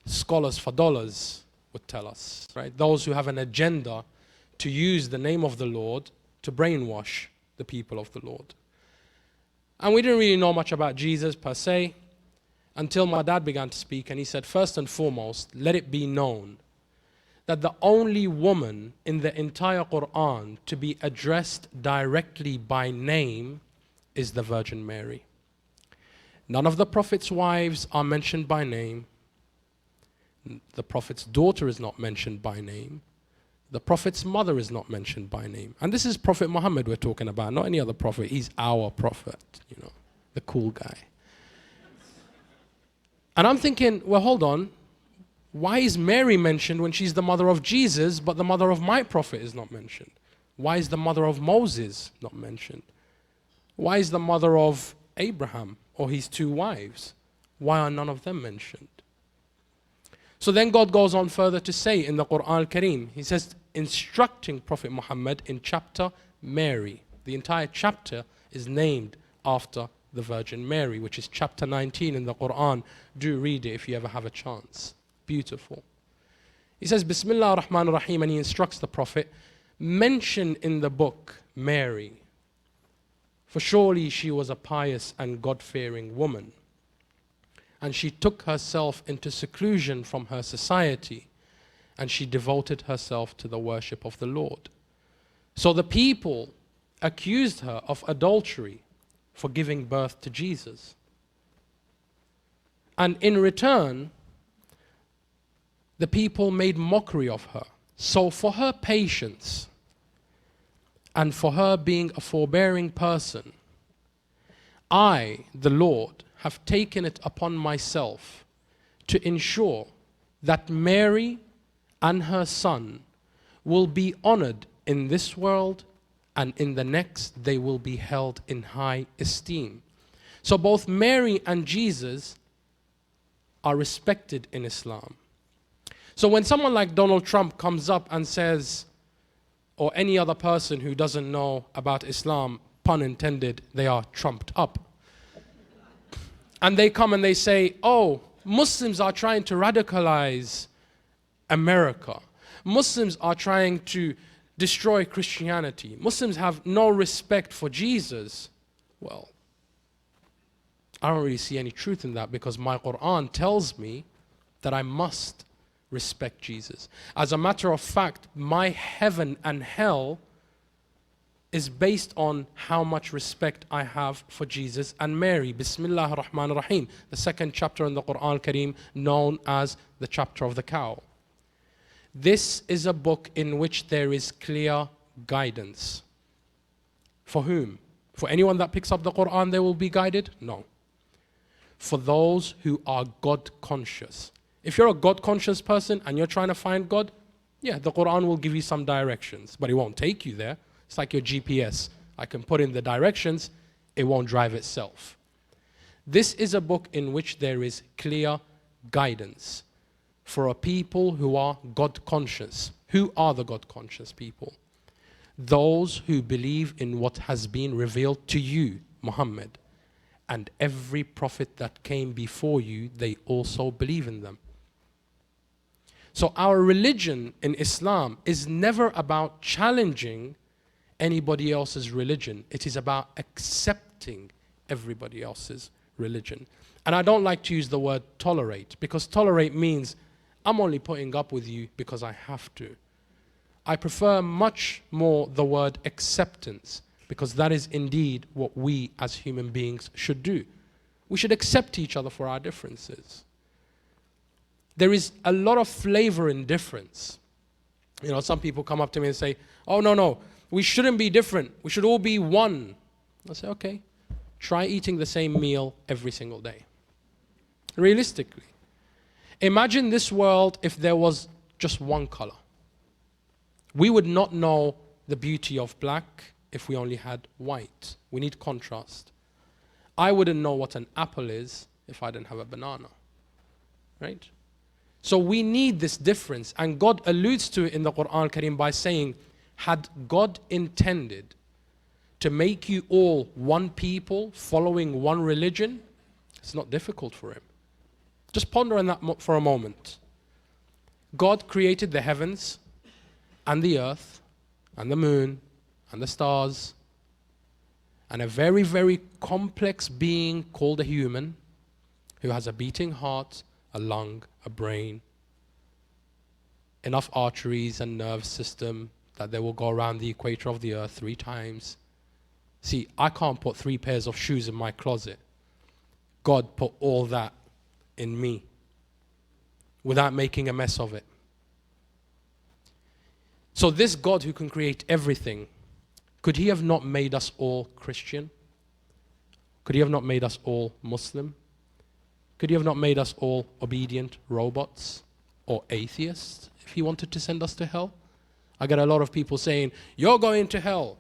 scholars for dollars would tell us, right? Those who have an agenda to use the name of the Lord to brainwash the people of the Lord. And we didn't really know much about Jesus per se until my dad began to speak, and he said, first and foremost, let it be known that the only woman in the entire Quran to be addressed directly by name is the Virgin Mary. None of the Prophet's wives are mentioned by name. The Prophet's daughter is not mentioned by name. The Prophet's mother is not mentioned by name. And this is Prophet Muhammad we're talking about, not any other Prophet. He's our Prophet, you know, the cool guy. And I'm thinking, well, hold on. Why is Mary mentioned when she's the mother of Jesus, but the mother of my Prophet is not mentioned? Why is the mother of Moses not mentioned? Why is the mother of Abraham or his two wives? Why are none of them mentioned? So then God goes on further to say in the Quran al-Kareem, He says, instructing Prophet Muhammad in chapter Mary. The entire chapter is named after the Virgin Mary, which is chapter 19 in the Quran. Do read it if you ever have a chance. Beautiful. He says, Bismillah ar-Rahman ar-Rahim, and he instructs the Prophet, mention in the book Mary, for surely she was a pious and God-fearing woman, and she took herself into seclusion from her society, and she devoted herself to the worship of the Lord. So the people accused her of adultery for giving birth to Jesus. And in return, the people made mockery of her. So for her patience and for her being a forbearing person, I, the Lord, have taken it upon myself to ensure that Mary and her son will be honored in this world, and in the next they will be held in high esteem. So both Mary and Jesus are respected in Islam. So when someone like Donald Trump comes up and says, or any other person who doesn't know about Islam, pun intended, they are trumped up. And they come and they say, oh, Muslims are trying to radicalize America. Muslims are trying to destroy Christianity. Muslims have no respect for Jesus. Well, I don't really see any truth in that, because my Quran tells me that I must respect Jesus. As a matter of fact, my heaven and hell is based on how much respect I have for Jesus and Mary. Bismillah ar-Rahman ar-Rahim, the second chapter in the Quran al-Kareem, known as the chapter of the cow. This is a book in which there is clear guidance. For whom? For anyone that picks up the Quran, they will be guided? No. For those who are God conscious. If you're a God conscious person and you're trying to find God, yeah, the Quran will give you some directions, but it won't take you there. It's like your GPS. I can put in the directions, it won't drive itself. This is a book in which there is clear guidance for a people who are God conscious. Who are the God conscious people? Those who believe in what has been revealed to you, Muhammad, and every prophet that came before you, they also believe in them. So our religion in Islam is never about challenging anybody else's religion. It is about accepting everybody else's religion. And I don't like to use the word tolerate, because tolerate means I'm only putting up with you because I have to. I prefer much more the word acceptance, because that is indeed what we as human beings should do. We should accept each other for our differences. There is a lot of flavor in difference. You know, some people come up to me and say, oh, no, we shouldn't be different. We should all be one. I say, okay, try eating the same meal every single day. Realistically. Imagine this world if there was just one color. We would not know the beauty of black if we only had white. We need contrast. I wouldn't know what an apple is if I didn't have a banana. Right? So we need this difference. And God alludes to it in the Quran al-Kareem by saying, had God intended to make you all one people following one religion, it's not difficult for him. Just ponder on that for a moment. God created the heavens and the earth and the moon and the stars. and a very, very complex being called a human who has a beating heart, a lung, a brain, enough arteries and nerve system that they will go around the equator of the earth 3 times. See, I can't put 3 pairs of shoes in my closet. God put all that in me without making a mess of it. So this God who can create everything, could he have not made us all Christian? Could he have not made us all Muslim? Could he have not made us all obedient robots or atheists if he wanted to send us to hell? I get a lot of people saying, you're going to hell.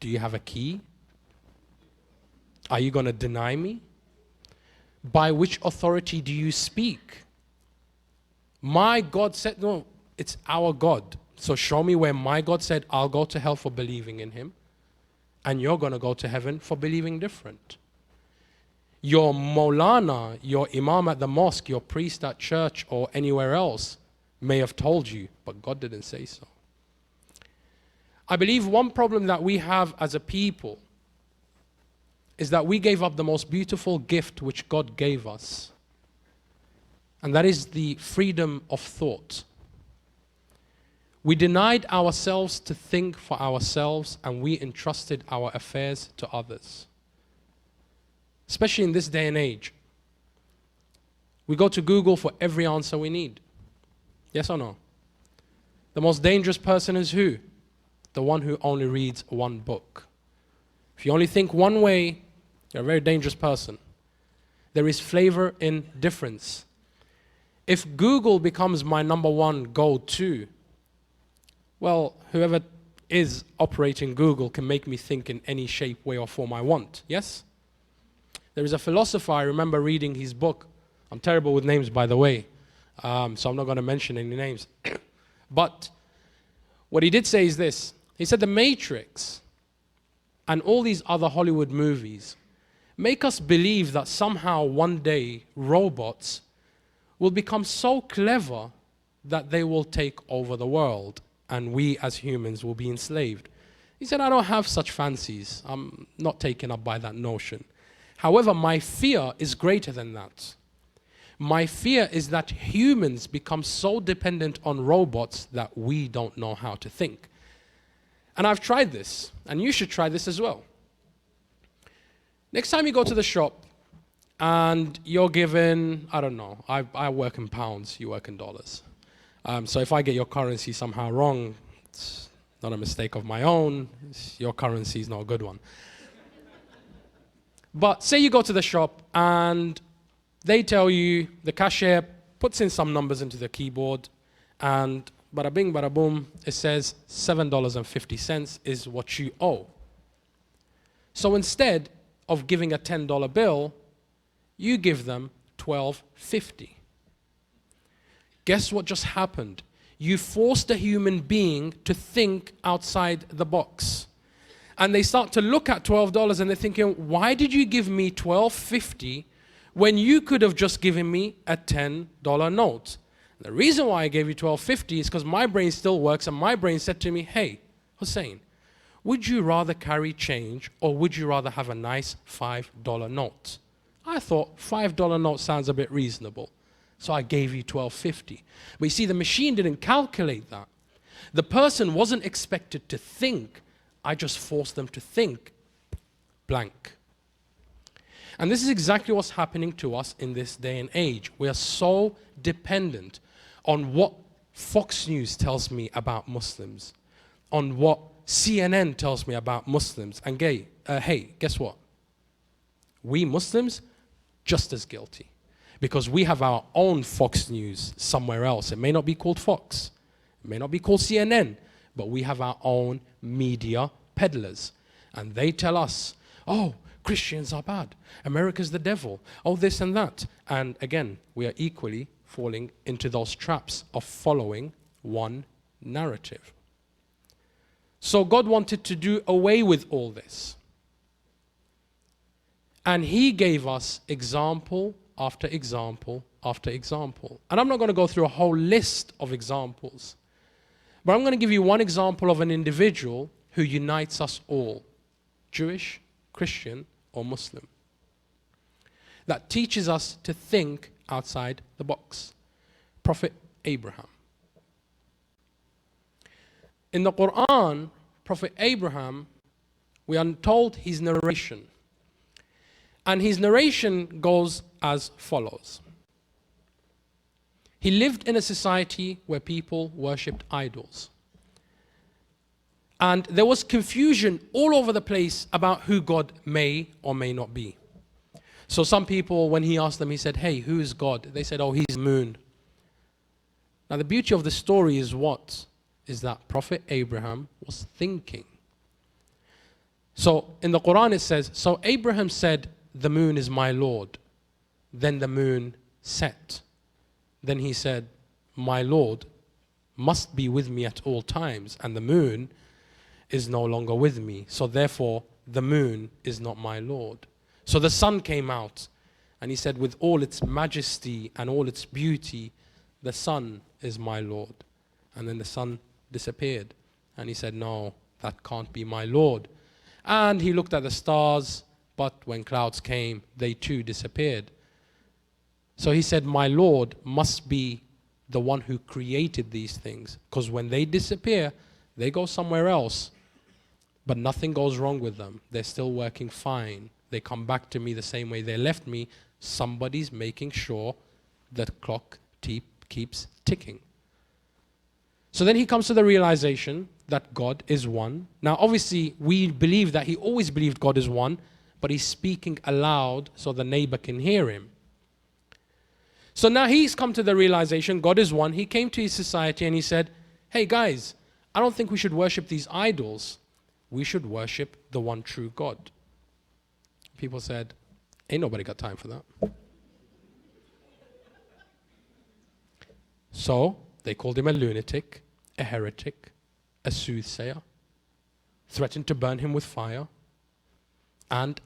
Do you have a key? Are you going to deny me? By which authority do you speak? My God said, no, it's our God. So show me where my God said, I'll go to hell for believing in him, and you're going to go to heaven for believing different. Your Maulana, your Imam at the mosque, your priest at church or anywhere else may have told you, but God didn't say so. I believe one problem that we have as a people is that we gave up the most beautiful gift which God gave us, and that is the freedom of thought. We denied ourselves to think for ourselves, and we entrusted our affairs to others. Especially in this day and age. We go to Google for every answer we need. Yes or no? The most dangerous person is who? The one who only reads one book. If you only think one way, you're a very dangerous person. There is flavor in difference. If Google becomes my #1 go-to, well, whoever is operating Google can make me think in any shape, way, or form I want. Yes? There is a philosopher, I remember reading his book. I'm terrible with names, by the way, so I'm not going to mention any names. But what he did say is this. He said, The Matrix and all these other Hollywood movies make us believe that somehow one day robots will become so clever that they will take over the world, and we as humans will be enslaved. He said, I don't have such fancies. I'm not taken up by that notion. However, my fear is greater than that. My fear is that humans become so dependent on robots that we don't know how to think. And I've tried this, and you should try this as well. Next time you go to the shop and you're given, I don't know, I work in pounds, you work in dollars. So if I get your currency somehow wrong, it's not a mistake of my own. Your currency is not a good one. But say you go to the shop and they tell you, the cashier puts in some numbers into the keyboard, and bada bing, bada boom, it says $7.50 is what you owe. So instead of giving a $10 bill, you give them $12.50. Guess what just happened? You forced a human being to think outside the box. And they start to look at $12 and they're thinking, why did you give me $12.50 when you could have just given me a $10 note? And the reason why I gave you $12.50 is because my brain still works, and my brain said to me, hey, Hussein, would you rather carry change or would you rather have a nice $5 note? I thought $5 note sounds a bit reasonable. So I gave you $12.50. But you see, the machine didn't calculate that. The person wasn't expected to think. I just forced them to think. Blank. And this is exactly what's happening to us in this day and age. We are so dependent on what Fox News tells me about Muslims, on what CNN tells me about Muslims. And hey, guess what? We Muslims, just as guilty. Because we have our own Fox News somewhere else. It may not be called Fox. It may not be called CNN. But we have our own media peddlers. And they tell us, oh, Christians are bad. America's the devil. Oh, this and that. And again, we are equally falling into those traps of following one narrative. So God wanted to do away with all this. And he gave us example after example after example. And I'm not going to go through a whole list of examples. But I'm going to give you one example of an individual who unites us all. Jewish, Christian, or Muslim, that teaches us to think outside the box. Prophet Abraham. In the Quran, Prophet Abraham, we are told his narration. And his narration goes as follows. He lived in a society where people worshipped idols. And there was confusion all over the place about who God may or may not be. So some people, when he asked them, he said, hey, who is God? They said, oh, he's the moon. Now the beauty of the story is what? Is that Prophet Abraham was thinking. So in the Quran it says, so Abraham said, the moon is my Lord. Then the moon set. Then he said, my Lord must be with me at all times, and the moon is no longer with me. So therefore, the moon is not my Lord. So the sun came out, and he said, with all its majesty and all its beauty, the sun is my Lord. And then the sun disappeared. And he said, no, that can't be my Lord. And he looked at the stars, but when clouds came, they too disappeared. So he said, my Lord must be the one who created these things. Because when they disappear, they go somewhere else. But nothing goes wrong with them. They're still working fine. They come back to me the same way they left me. Somebody's making sure that clock keeps ticking. So then he comes to the realization that God is one. Now obviously we believe that he always believed God is one, but he's speaking aloud so the neighbor can hear him. So now he's come to the realization God is one. He came to his society and he said, hey guys, I don't think we should worship these idols. We should worship the one true God. People said, ain't nobody got time for that. So they called him a lunatic, a heretic, a soothsayer, threatened to burn him with fire, and.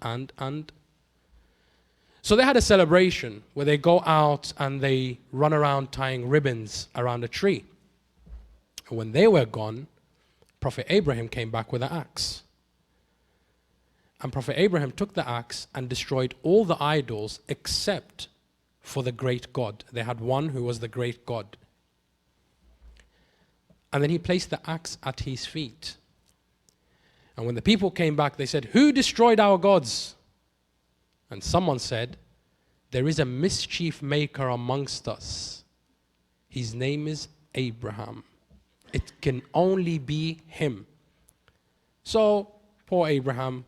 So they had a celebration where they go out and they run around tying ribbons around a tree. And when they were gone, Prophet Abraham came back with an axe. And Prophet Abraham took the axe and destroyed all the idols except for the great God. They had one who was the great God. And then he placed the axe at his feet. And when the people came back, they said, who destroyed our gods? And someone said, there is a mischief maker amongst us. His name is Abraham. It can only be him. So poor Abraham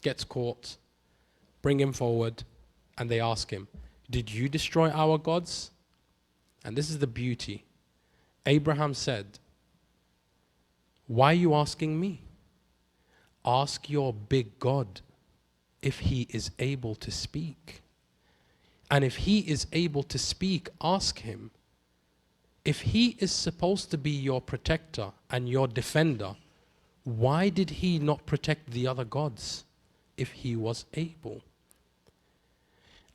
gets caught, bring him forward, and they ask him, did you destroy our gods? And this is the beauty. Abraham said, why are you asking me? Ask your big God if he is able to speak. And if he is able to speak, ask him. If he is supposed to be your protector and your defender, why did he not protect the other gods if he was able?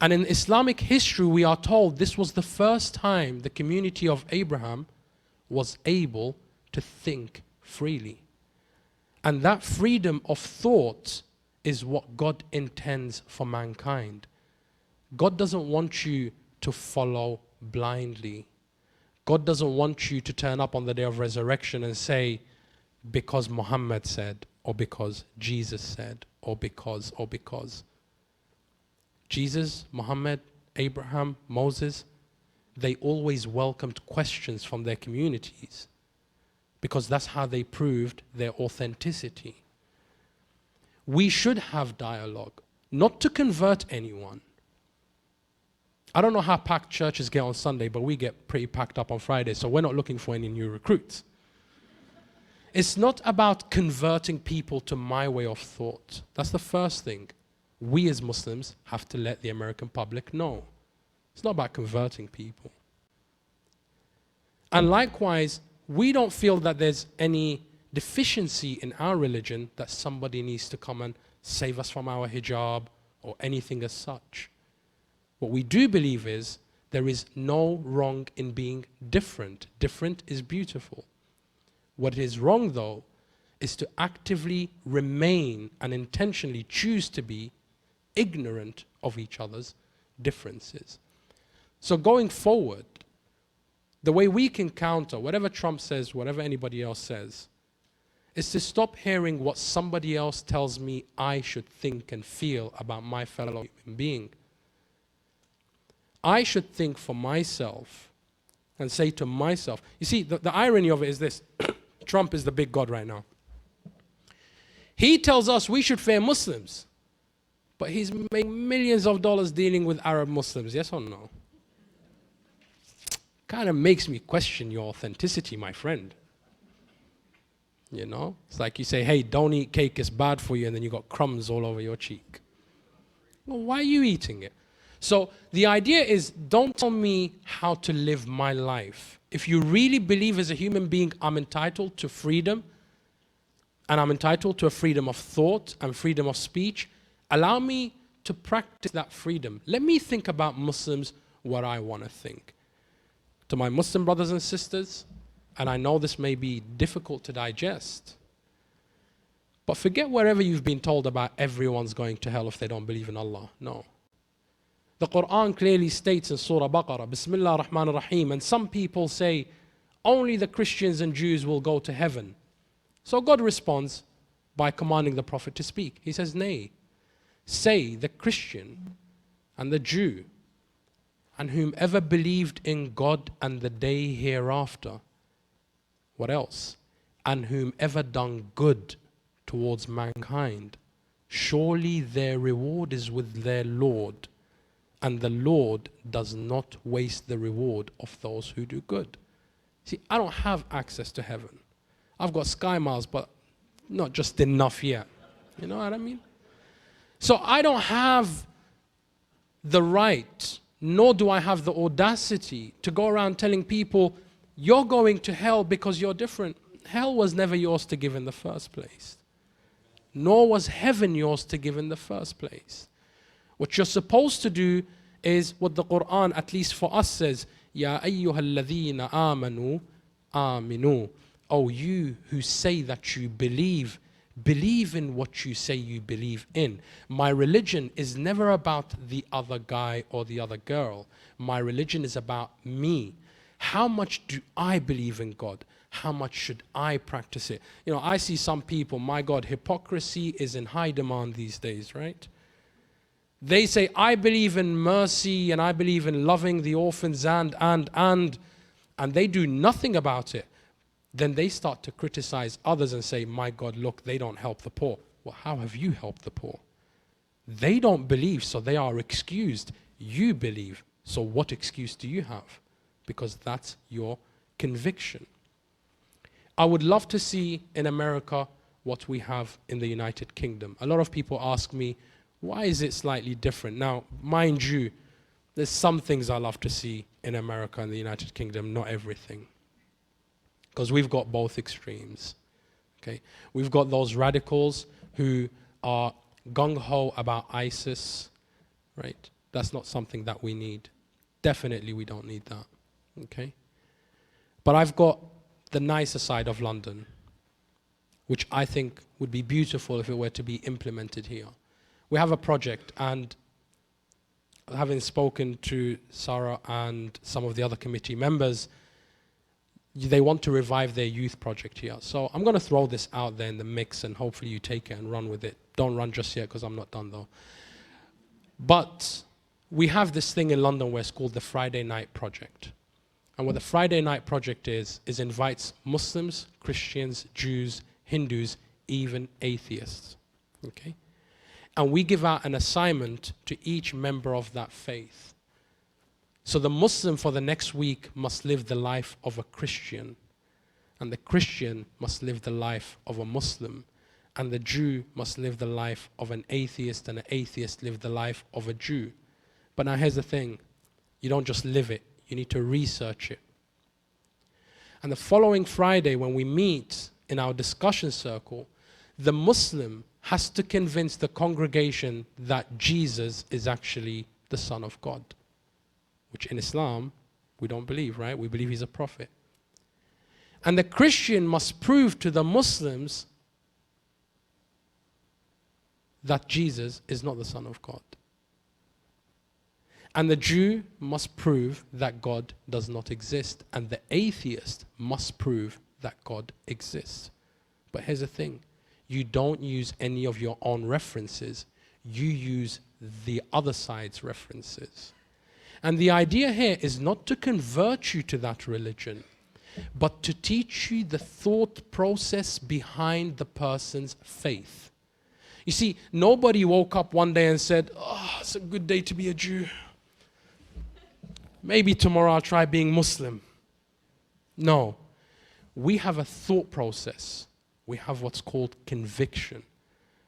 And in Islamic history, we are told this was the first time the community of Abraham was able to think freely. And that freedom of thought is what God intends for mankind. God doesn't want you to follow blindly. God doesn't want you to turn up on the day of resurrection and say, because Muhammad said, or because Jesus said, or because. Jesus, Muhammad, Abraham, Moses, they always welcomed questions from their communities because that's how they proved their authenticity. We should have dialogue, not to convert anyone. I don't know how packed churches get on Sunday, but we get pretty packed up on Friday, so we're not looking for any new recruits. It's not about converting people to my way of thought. That's the first thing. We as Muslims have to let the American public know. It's not about converting people. And likewise, we don't feel that there's any deficiency in our religion that somebody needs to come and save us from our hijab or anything as such. What we do believe is there is no wrong in being different. Different is beautiful. What is wrong though is to actively remain and intentionally choose to be ignorant of each other's differences. So going forward, the way we can counter whatever Trump says, whatever anybody else says, is to stop hearing what somebody else tells me I should think and feel about my fellow human being. I should think for myself and say to myself, you see, the irony of it is this. Trump is the big God right now. He tells us we should fear Muslims, but he's making millions of dollars dealing with Arab Muslims, yes or no? Kind of makes me question your authenticity, my friend. You know, it's like you say, hey, don't eat cake, it's bad for you, and then you got crumbs all over your cheek. Well, why are you eating it? So the idea is, don't tell me how to live my life. If you really believe as a human being I'm entitled to freedom, and I'm entitled to a freedom of thought and freedom of speech, allow me to practice that freedom. Let me think about Muslims what I want to think. To my Muslim brothers and sisters, and I know this may be difficult to digest, but forget wherever you've been told about everyone's going to hell if they don't believe in Allah. No. The Quran clearly states in Surah Baqarah, Bismillah ar-Rahman ar-Rahim, and some people say, only the Christians and Jews will go to heaven. So God responds by commanding the Prophet to speak. He says, nay, say the Christian and the Jew and whomever believed in God and the day hereafter. What else? And whomever done good towards mankind, surely their reward is with their Lord, and the Lord does not waste the reward of those who do good. See, I don't have access to heaven. I've got sky miles, but not just enough yet. You know what I mean? So I don't have the right, nor do I have the audacity to go around telling people, you're going to hell because you're different. Hell was never yours to give in the first place. Nor was heaven yours to give in the first place. What you're supposed to do is what the Quran, at least for us, says, Ya ayyuhalladhina amanu aminu. Oh, you who say that you believe, believe in what you say you believe in. My religion is never about the other guy or the other girl. My religion is about me. How much do I believe in God? How much should I practice it? You know, I see some people, my God, hypocrisy is in high demand these days, right? They say, I believe in mercy and I believe in loving the orphans and they do nothing about it. Then they start to criticize others and say, my God, look, they don't help the poor. Well, how have you helped the poor? They don't believe, so they are excused. You believe, so what excuse do you have? Because that's your conviction. I would love to see in America what we have in the United Kingdom. A lot of people ask me, why is it slightly different? Now, mind you, there's some things I love to see in America and the United Kingdom, not everything. Because we've got both extremes. Okay? We've got those radicals who are gung-ho about ISIS, right? That's not something that we need. Definitely we don't need that. Okay? But I've got the nicer side of London, which I think would be beautiful if it were to be implemented here. We have a project, and having spoken to Sarah and some of the other committee members, they want to revive their youth project here. So I'm going to throw this out there in the mix, and hopefully you take it and run with it. Don't run just yet, because I'm not done though. But we have this thing in London where it's called the Friday Night Project. And what the Friday Night Project is invites Muslims, Christians, Jews, Hindus, even atheists. Okay? And we give out an assignment to each member of that faith. So the Muslim for the next week must live the life of a Christian, and the Christian must live the life of a Muslim, and the Jew must live the life of an atheist, and an atheist live the life of a Jew. But now here's the thing, you don't just live it, you need to research it. And the following Friday when we meet in our discussion circle, the Muslim has to convince the congregation that Jesus is actually the Son of God. Which in Islam, we don't believe, right? We believe he's a prophet. And the Christian must prove to the Muslims that Jesus is not the Son of God. And the Jew must prove that God does not exist, and the atheist must prove that God exists. But here's the thing, you don't use any of your own references, you use the other side's references. And the idea here is not to convert you to that religion, but to teach you the thought process behind the person's faith. You see, nobody woke up one day and said, "Oh, it's a good day to be a Jew. Maybe tomorrow I'll try being Muslim." No. We have a thought process. We have what's called conviction.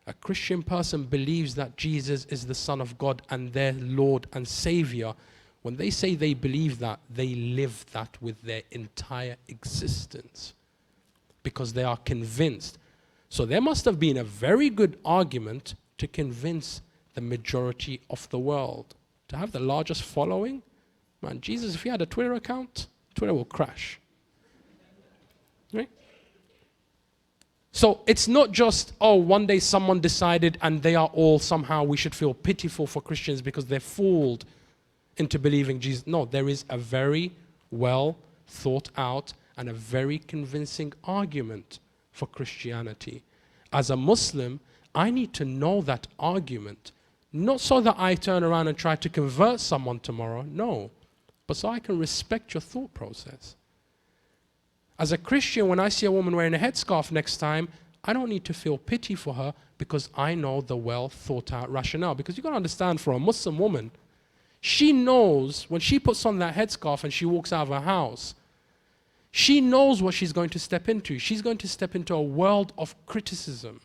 A Christian person believes that Jesus is the Son of God and their Lord and Savior. When they say they believe that, they live that with their entire existence because they are convinced. So there must have been a very good argument to convince the majority of the world. To have the largest following, man, Jesus, if he had a Twitter account, Twitter will crash. Right? So it's not just, oh, one day someone decided and they are all somehow, we should feel pitiful for Christians because they're fooled into believing Jesus. No, there is a very well thought out and a very convincing argument for Christianity. As a Muslim, I need to know that argument, not so that I turn around and try to convert someone tomorrow, no, but so I can respect your thought process. As a Christian, when I see a woman wearing a headscarf next time, I don't need to feel pity for her because I know the well thought out rationale. Because you've got to understand, for a Muslim woman, she knows when she puts on that headscarf and she walks out of her house, she knows what she's going to step into. She's going to step into a world of criticism,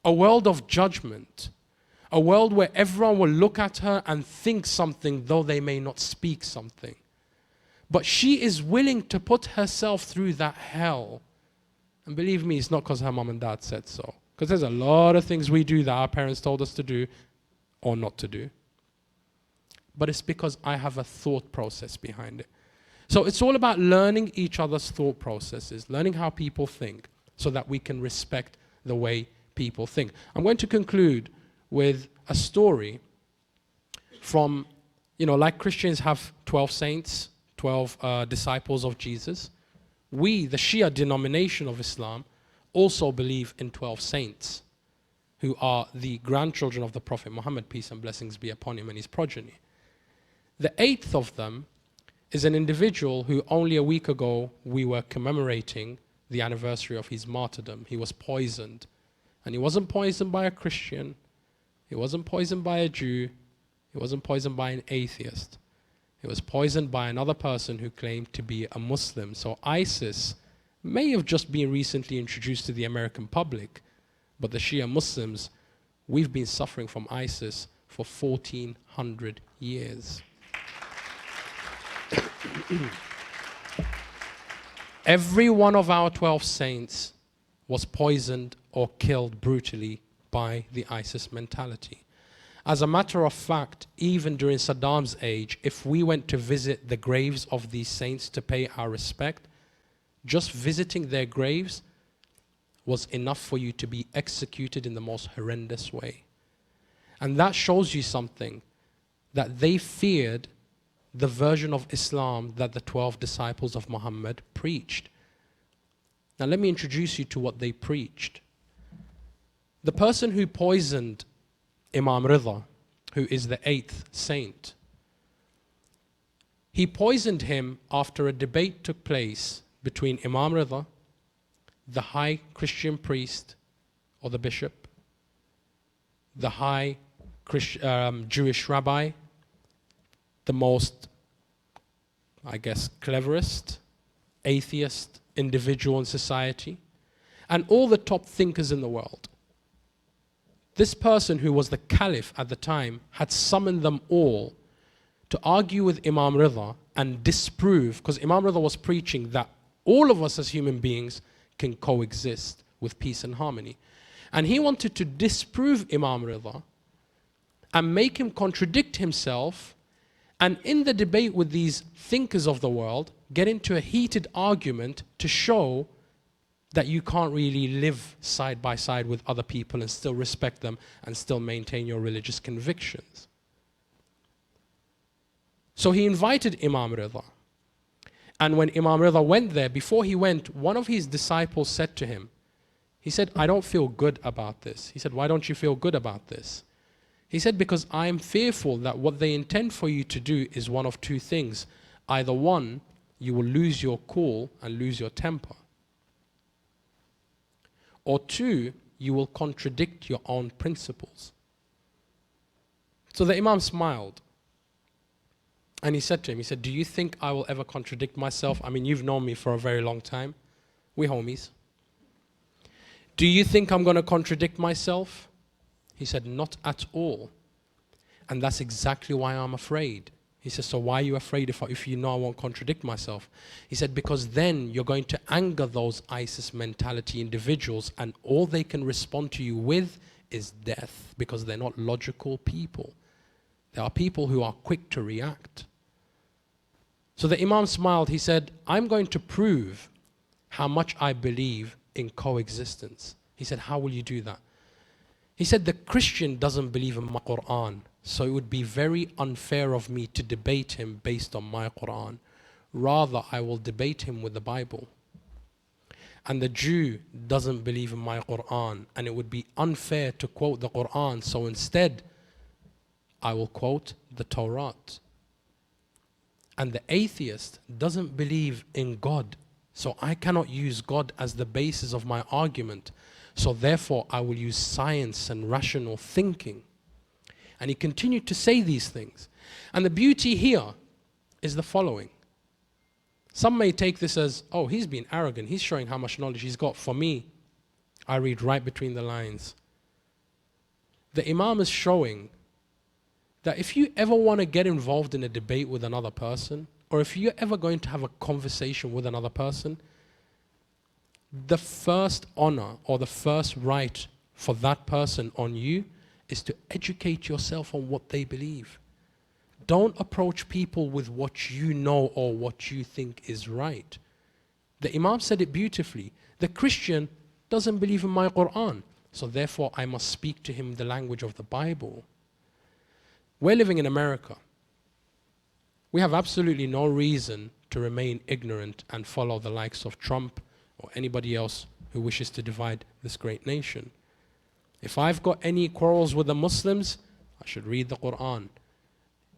a world of judgment, a world where everyone will look at her and think something though they may not speak something. But she is willing to put herself through that hell. And believe me, it's not because her mom and dad said so. Because there's a lot of things we do that our parents told us to do or not to do. But it's because I have a thought process behind it. So it's all about learning each other's thought processes, learning how people think, so that we can respect the way people think. I'm going to conclude with a story from, like Christians have 12 saints, 12 disciples of Jesus. We, the Shia denomination of Islam, also believe in 12 saints who are the grandchildren of the Prophet Muhammad, peace and blessings be upon him, and his progeny. The 8th of them is an individual who only a week ago we were commemorating the anniversary of his martyrdom. He was poisoned. And he wasn't poisoned by a Christian. He wasn't poisoned by a Jew. He wasn't poisoned by an atheist. He was poisoned by another person who claimed to be a Muslim. So ISIS may have just been recently introduced to the American public, but the Shia Muslims, we've been suffering from ISIS for 1400 years. Every one of our 12 saints was poisoned or killed brutally by the ISIS mentality. As a matter of fact, even during Saddam's age, if we went to visit the graves of these saints to pay our respect, just visiting their graves was enough for you to be executed in the most horrendous way. And that shows you something, that they feared the version of Islam that the 12 disciples of Muhammad preached. Now let me introduce you to what they preached. The person who poisoned Imam Rida, who is the 8th saint, he poisoned him after a debate took place between Imam Rida, the high Christian priest or the bishop, the high Jewish rabbi, the most, I guess, cleverest atheist individual in society, and all the top thinkers in the world. This person, who was the caliph at the time, had summoned them all to argue with Imam Rida and disprove, because Imam Rida was preaching that all of us as human beings can coexist with peace and harmony. And he wanted to disprove Imam Rida and make him contradict himself, and in the debate with these thinkers of the world, get into a heated argument to show that you can't really live side by side with other people and still respect them and still maintain your religious convictions. So he invited Imam Rida. And when Imam Rida went there, before he went, one of his disciples said to him, he said, I don't feel good about this. He said, why don't you feel good about this? He said, because I am fearful that what they intend for you to do is one of two things. Either one, you will lose your cool and lose your temper. Or two, you will contradict your own principles. So the Imam smiled. And he said to him, he said, do you think I will ever contradict myself? I mean, you've known me for a very long time. We're homies. Do you think I'm going to contradict myself? He said, not at all. And that's exactly why I'm afraid. He said, so why are you afraid if you know I won't contradict myself? He said, because then you're going to anger those ISIS mentality individuals, and all they can respond to you with is death, because they're not logical people. They are people who are quick to react. So the Imam smiled. He said, I'm going to prove how much I believe in coexistence. He said, how will you do that? He said, the Christian doesn't believe in my Quran, so it would be very unfair of me to debate him based on my Quran. Rather, I will debate him with the Bible. And the Jew doesn't believe in my Quran, and it would be unfair to quote the Quran, so instead, I will quote the Torah. And the atheist doesn't believe in God, so I cannot use God as the basis of my argument. So therefore, I will use science and rational thinking. And he continued to say these things. And the beauty here is the following. Some may take this as, oh, he's being arrogant. He's showing how much knowledge he's got. For me, I read right between the lines. The Imam is showing that if you ever want to get involved in a debate with another person, or if you're ever going to have a conversation with another person, the first honor or the first right for that person on you is to educate yourself on what they believe. Don't approach people with what you know or what you think is right. The Imam said it beautifully. The Christian doesn't believe in my Quran, so therefore I must speak to him the language of the Bible. We're living in America. We have absolutely no reason to remain ignorant and follow the likes of Trump or anybody else who wishes to divide this great nation. If I've got any quarrels with the Muslims, I should read the Quran.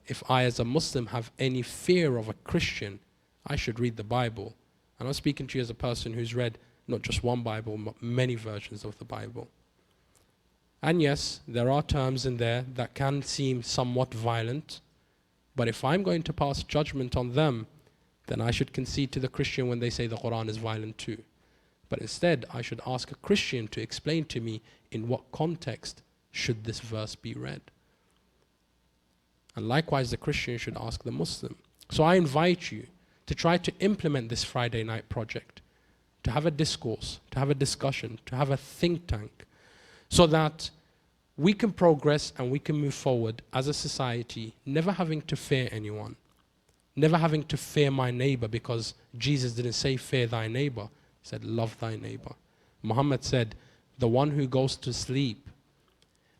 If I as a Muslim have any fear of a Christian, I should read the Bible. And I'm speaking to you as a person who's read not just one Bible, but many versions of the Bible. And yes, there are terms in there that can seem somewhat violent, but if I'm going to pass judgment on them, then I should concede to the Christian when they say the Quran is violent too. But instead, I should ask a Christian to explain to me in what context should this verse be read. And likewise, the Christian should ask the Muslim. So I invite you to try to implement this Friday night project, to have a discourse, to have a discussion, to have a think tank, so that we can progress and we can move forward as a society, never having to fear anyone, never having to fear my neighbor, because Jesus didn't say fear thy neighbor, he said love thy neighbor. Muhammad said the one who goes to sleep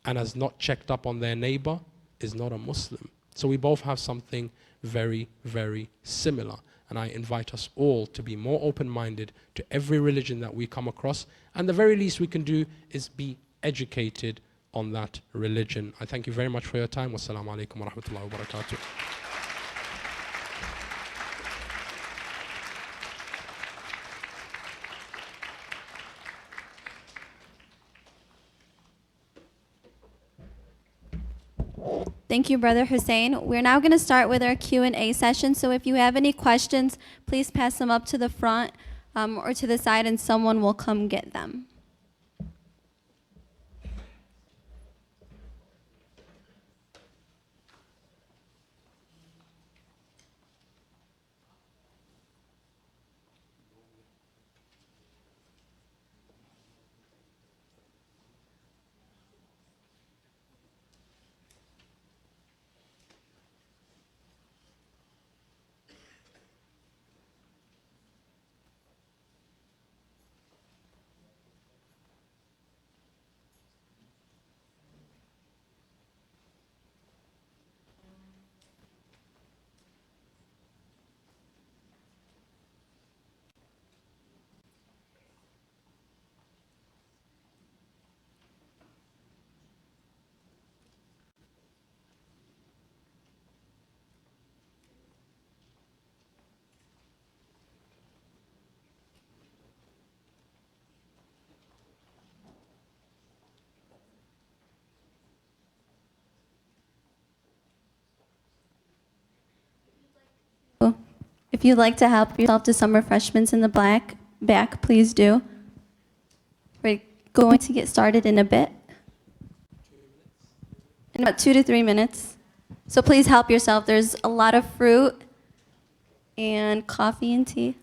and has not checked up on their neighbor is not a Muslim. So we both have something very, very similar. And I invite us all to be more open-minded to every religion that we come across. And the very least we can do is be educated on that religion. I thank you very much for your time. Wassalamu alaikum wa rahmatullahi wa barakatuh. Thank you, Brother Hussein. We're now going to start with our Q&A session. So if you have any questions, please pass them up to the front or to the side, and someone will come get them. If you'd like to help yourself to some refreshments in the back, please do. We're going to get started in a bit. In about 2 to 3 minutes. So please help yourself. There's a lot of fruit and coffee and tea.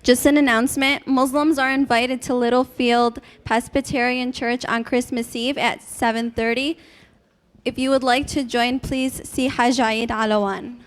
Just an announcement, Muslims are invited to Littlefield Presbyterian Church on Christmas Eve at 7:30. If you would like to join, please see Hajaid Alawan.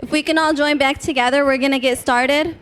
If we can all join back together, we're going to get started.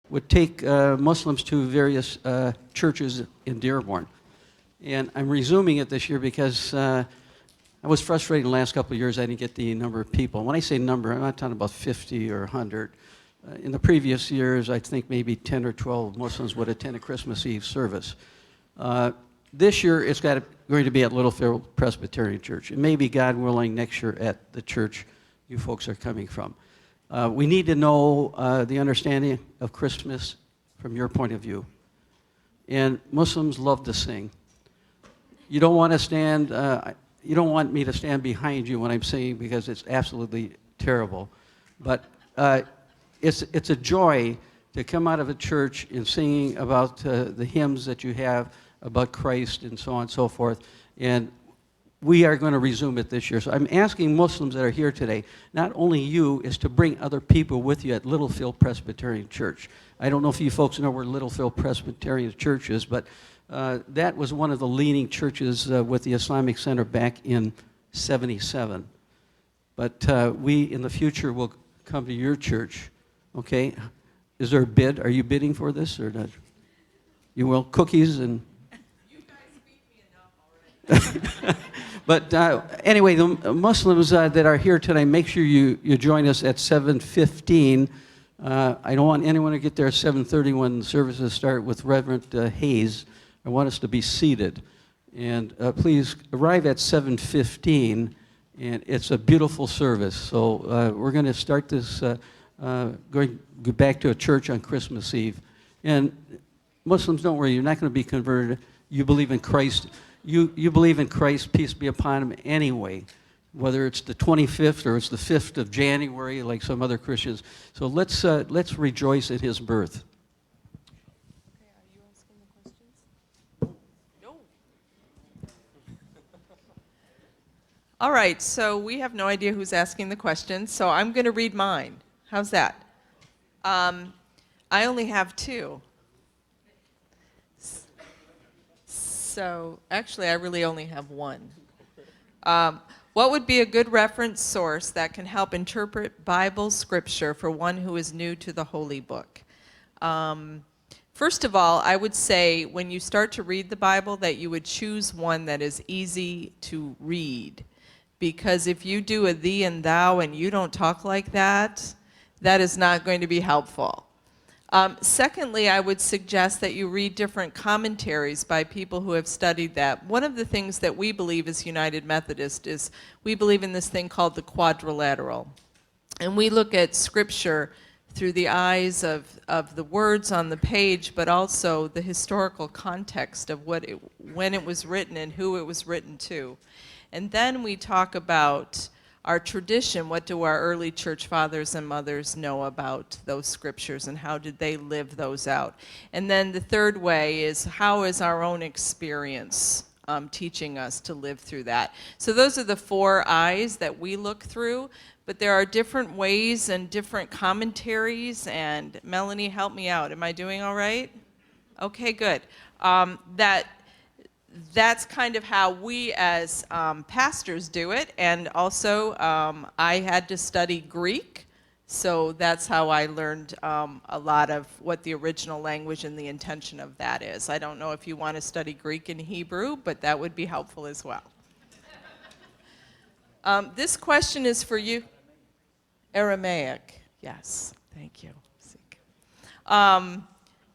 Would take Muslims to various churches in Dearborn. And I'm resuming it this year because I was frustrated in the last couple of years I didn't get the number of people. When I say number, I'm not talking about 50 or 100. In the previous years, I think maybe 10 or 12 Muslims would attend a Christmas Eve service. This year, it's going to be at Littlefield Presbyterian Church. It may be, God willing, next year at the church you folks are coming from. We need to know the understanding of Christmas from your point of view. And Muslims love to sing. You don't want to stand, you don't want me to stand behind you when I'm singing because it's absolutely terrible. But it's a joy to come out of a church and singing about the hymns that you have about Christ and so on and so forth. And we are going to resume it this year. So I'm asking Muslims that are here today, not only you, is to bring other people with you at Littlefield Presbyterian Church. I don't know if you folks know where Littlefield Presbyterian Church is, but that was one of the leading churches with the Islamic Center back in '77. But we, in the future, will come to your church, okay? Is there a bid? Are you bidding for this or not? You will? Cookies and... You guys feed me enough already. But anyway, the Muslims that are here today, make sure you join us at 7:15. I don't want anyone to get there at 7:30 when the services start with Reverend Hayes. I want us to be seated. And please arrive at 7:15, and it's a beautiful service. So we're going to start this, going back to a church on Christmas Eve. And Muslims, don't worry, you're not going to be converted. You believe in Christ. You believe in Christ, peace be upon him anyway, whether it's the 25th or it's the 5th of January like some other Christians. So let's rejoice at his birth. Okay, are you asking the questions? No. All right, so we have no idea who's asking the questions, so I'm going to read mine. How's that? I only have two. So actually, I really only have one. What would be a good reference source that can help interpret Bible scripture for one who is new to the Holy Book? First of all, I would say when you start to read the Bible that you would choose one that is easy to read. Because if you do a thee and thou and you don't talk like that, that is not going to be helpful. Secondly, I would suggest that you read different commentaries by people who have studied that. One of the things that we believe as United Methodist is we believe in this thing called the quadrilateral. And we look at scripture through the eyes of the words on the page, but also the historical context of when it was written and who it was written to. And then we talk about our tradition. What do our early church fathers and mothers know about those scriptures and how did they live those out? And then the third way is how is our own experience teaching us to live through that? So those are the four eyes that we look through, but there are different ways and different commentaries. And Melanie, help me out. Am I doing all right? Okay, good. That's kind of how we as pastors do it. And also, I had to study Greek, so that's how I learned a lot of what the original language and the intention of that is. I don't know if you want to study Greek and Hebrew, but that would be helpful as well. This question is for you. Aramaic. Yes, thank you.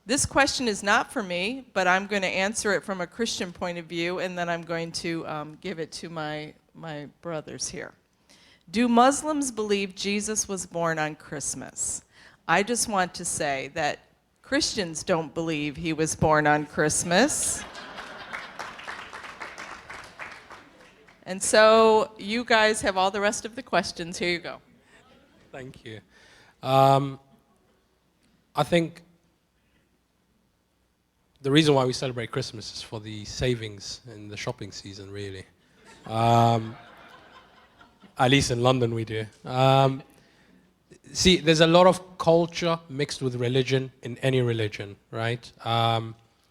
This question is not for me, but I'm going to answer it from a Christian point of view, and then I'm going to give it to my brothers here. Do Muslims believe Jesus was born on Christmas? I just want to say that Christians don't believe he was born on Christmas. And so you guys have all the rest of the questions. Here you go. Thank you. I think the reason why we celebrate Christmas is for the savings in the shopping season, really. At least in London we do. See, there's a lot of culture mixed with religion in any religion, right?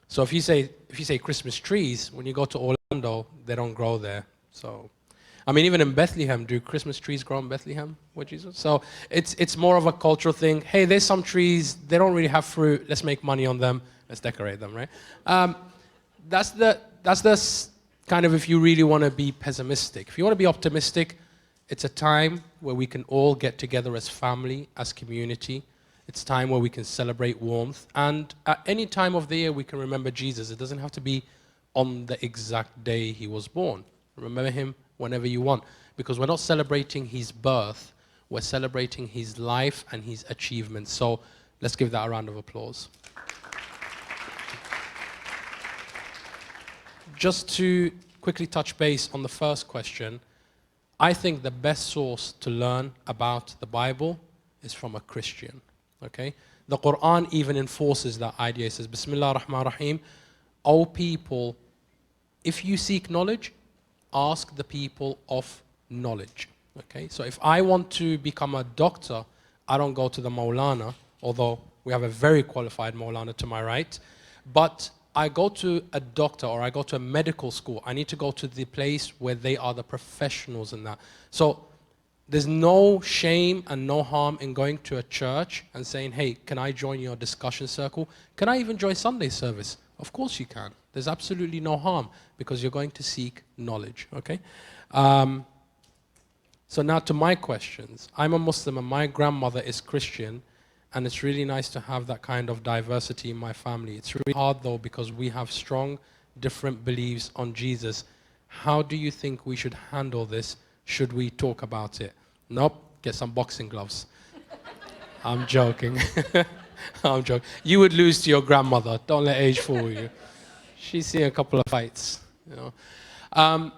So if you say Christmas trees, when you go to Orlando, they don't grow there. So, I mean, even in Bethlehem, do Christmas trees grow in Bethlehem with Jesus? So it's more of a cultural thing. Hey, there's some trees, they don't really have fruit, let's make money on them, let's decorate them, right? That's the kind of, if you really want to be pessimistic. If you want to be optimistic, it's a time where we can all get together as family, as community. It's time where we can celebrate warmth. And at any time of the year, we can remember Jesus. It doesn't have to be on the exact day he was born. Remember him whenever you want. Because we're not celebrating his birth. We're celebrating his life and his achievements. So let's give that a round of applause. Just to quickly touch base on the first question, I think the best source to learn about the Bible is from a Christian, okay? The Quran even enforces that idea. It says, Bismillah ar-Rahman ar-Rahim, O people, if you seek knowledge, ask the people of knowledge, okay? So if I want to become a doctor, I don't go to the Maulana, although we have a very qualified Maulana to my right, but I go to a doctor or I go to a medical school. I need to go to the place where they are the professionals in that. So there's no shame and no harm in going to a church and saying, hey, can I join your discussion circle? Can I even join Sunday service? Of course you can. There's absolutely no harm because you're going to seek knowledge, okay? So now to my questions. I'm a Muslim and my grandmother is Christian. And it's really nice to have that kind of diversity in my family. It's really hard though because we have strong, different beliefs on Jesus. How do you think we should handle this? Should we talk about it? Nope, get some boxing gloves. I'm joking. I'm joking. You would lose to your grandmother. Don't let age fool you. She's seen a couple of fights. You know.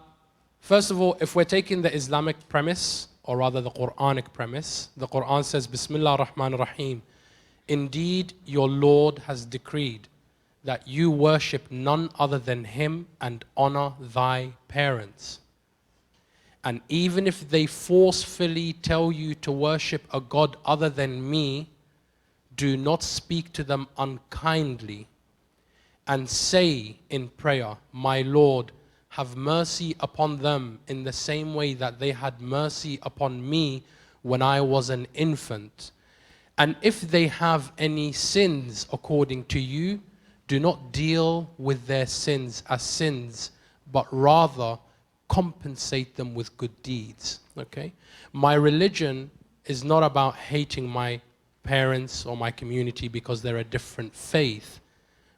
First of all, if we're taking the Islamic premise, or rather the Quranic premise, the Quran says, Bismillah ar-Rahman ar-Rahim, indeed your Lord has decreed that you worship none other than him and honor thy parents. And even if they forcefully tell you to worship a God other than me, do not speak to them unkindly and say in prayer, my Lord, have mercy upon them in the same way that they had mercy upon me when I was an infant. And if they have any sins according to you, do not deal with their sins as sins, but rather compensate them with good deeds, okay? My religion is not about hating my parents or my community because they're a different faith.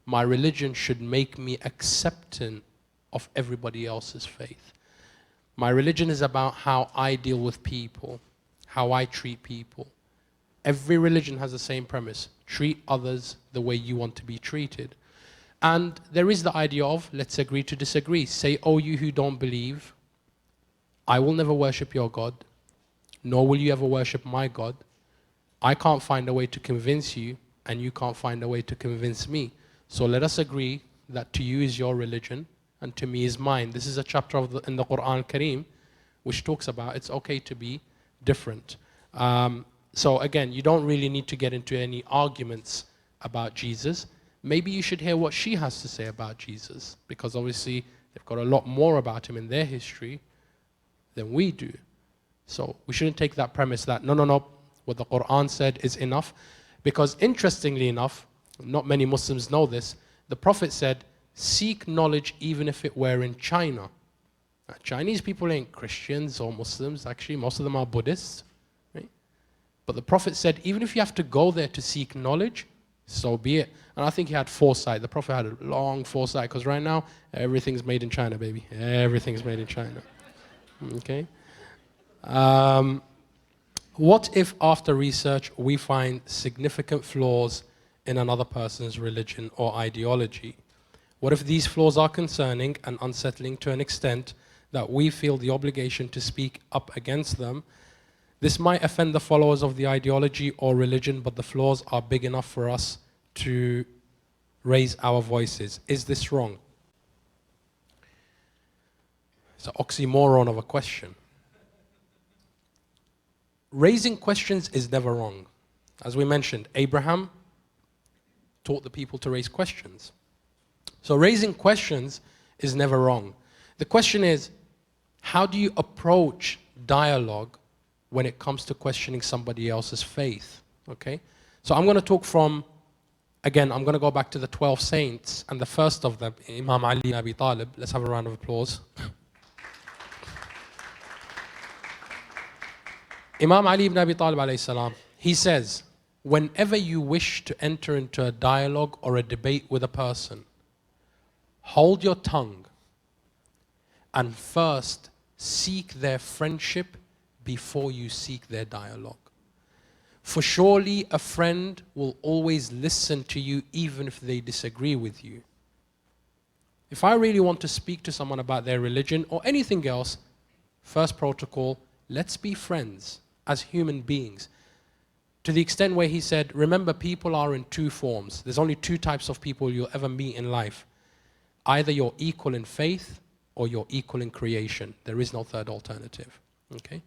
My religion should make me acceptant of everybody else's faith. My religion is about how I deal with people, how I treat people. Every religion has the same premise. Treat others the way you want to be treated. And there is the idea of, let's agree to disagree. Say, oh, you who don't believe, I will never worship your God, nor will you ever worship my God. I can't find a way to convince you, and you can't find a way to convince me. So let us agree that to you is your religion, and to me is mine. This is a chapter in the Quran Kareem which talks about it's okay to be different. So again, you don't really need to get into any arguments about Jesus. Maybe you should hear what she has to say about Jesus, because obviously they've got a lot more about him in their history than we do. So we shouldn't take that premise that, no, what the Quran said is enough. Because interestingly enough, not many Muslims know this, the Prophet said, seek knowledge even if it were in China. Now, Chinese people ain't Christians or Muslims. Actually, most of them are Buddhists. Right? But the Prophet said, even if you have to go there to seek knowledge, so be it. And I think he had foresight. The Prophet had a long foresight, because right now, everything's made in China, baby. Everything's made in China. Okay? What if after research we find significant flaws in another person's religion or ideology? What if these flaws are concerning and unsettling to an extent that we feel the obligation to speak up against them? This might offend the followers of the ideology or religion, but the flaws are big enough for us to raise our voices. Is this wrong? It's an oxymoron of a question. Raising questions is never wrong. As we mentioned, Abraham taught the people to raise questions. So raising questions is never wrong. The question is, how do you approach dialogue when it comes to questioning somebody else's faith? Okay? So I'm going to talk from, again, I'm going to go back to the 12 saints, and the first of them, Imam Ali ibn Abi Talib. Let's have a round of applause. Imam Ali ibn Abi Talib alayhi salam, he says, whenever you wish to enter into a dialogue or a debate with a person, hold your tongue and first seek their friendship before you seek their dialogue. For surely a friend will always listen to you even if they disagree with you. If I really want to speak to someone about their religion or anything else, first protocol, let's be friends as human beings. To the extent where he said, remember, people are in two forms. There's only two types of people you'll ever meet in life. Either you're equal in faith or you're equal in creation. There is no third alternative. Okay?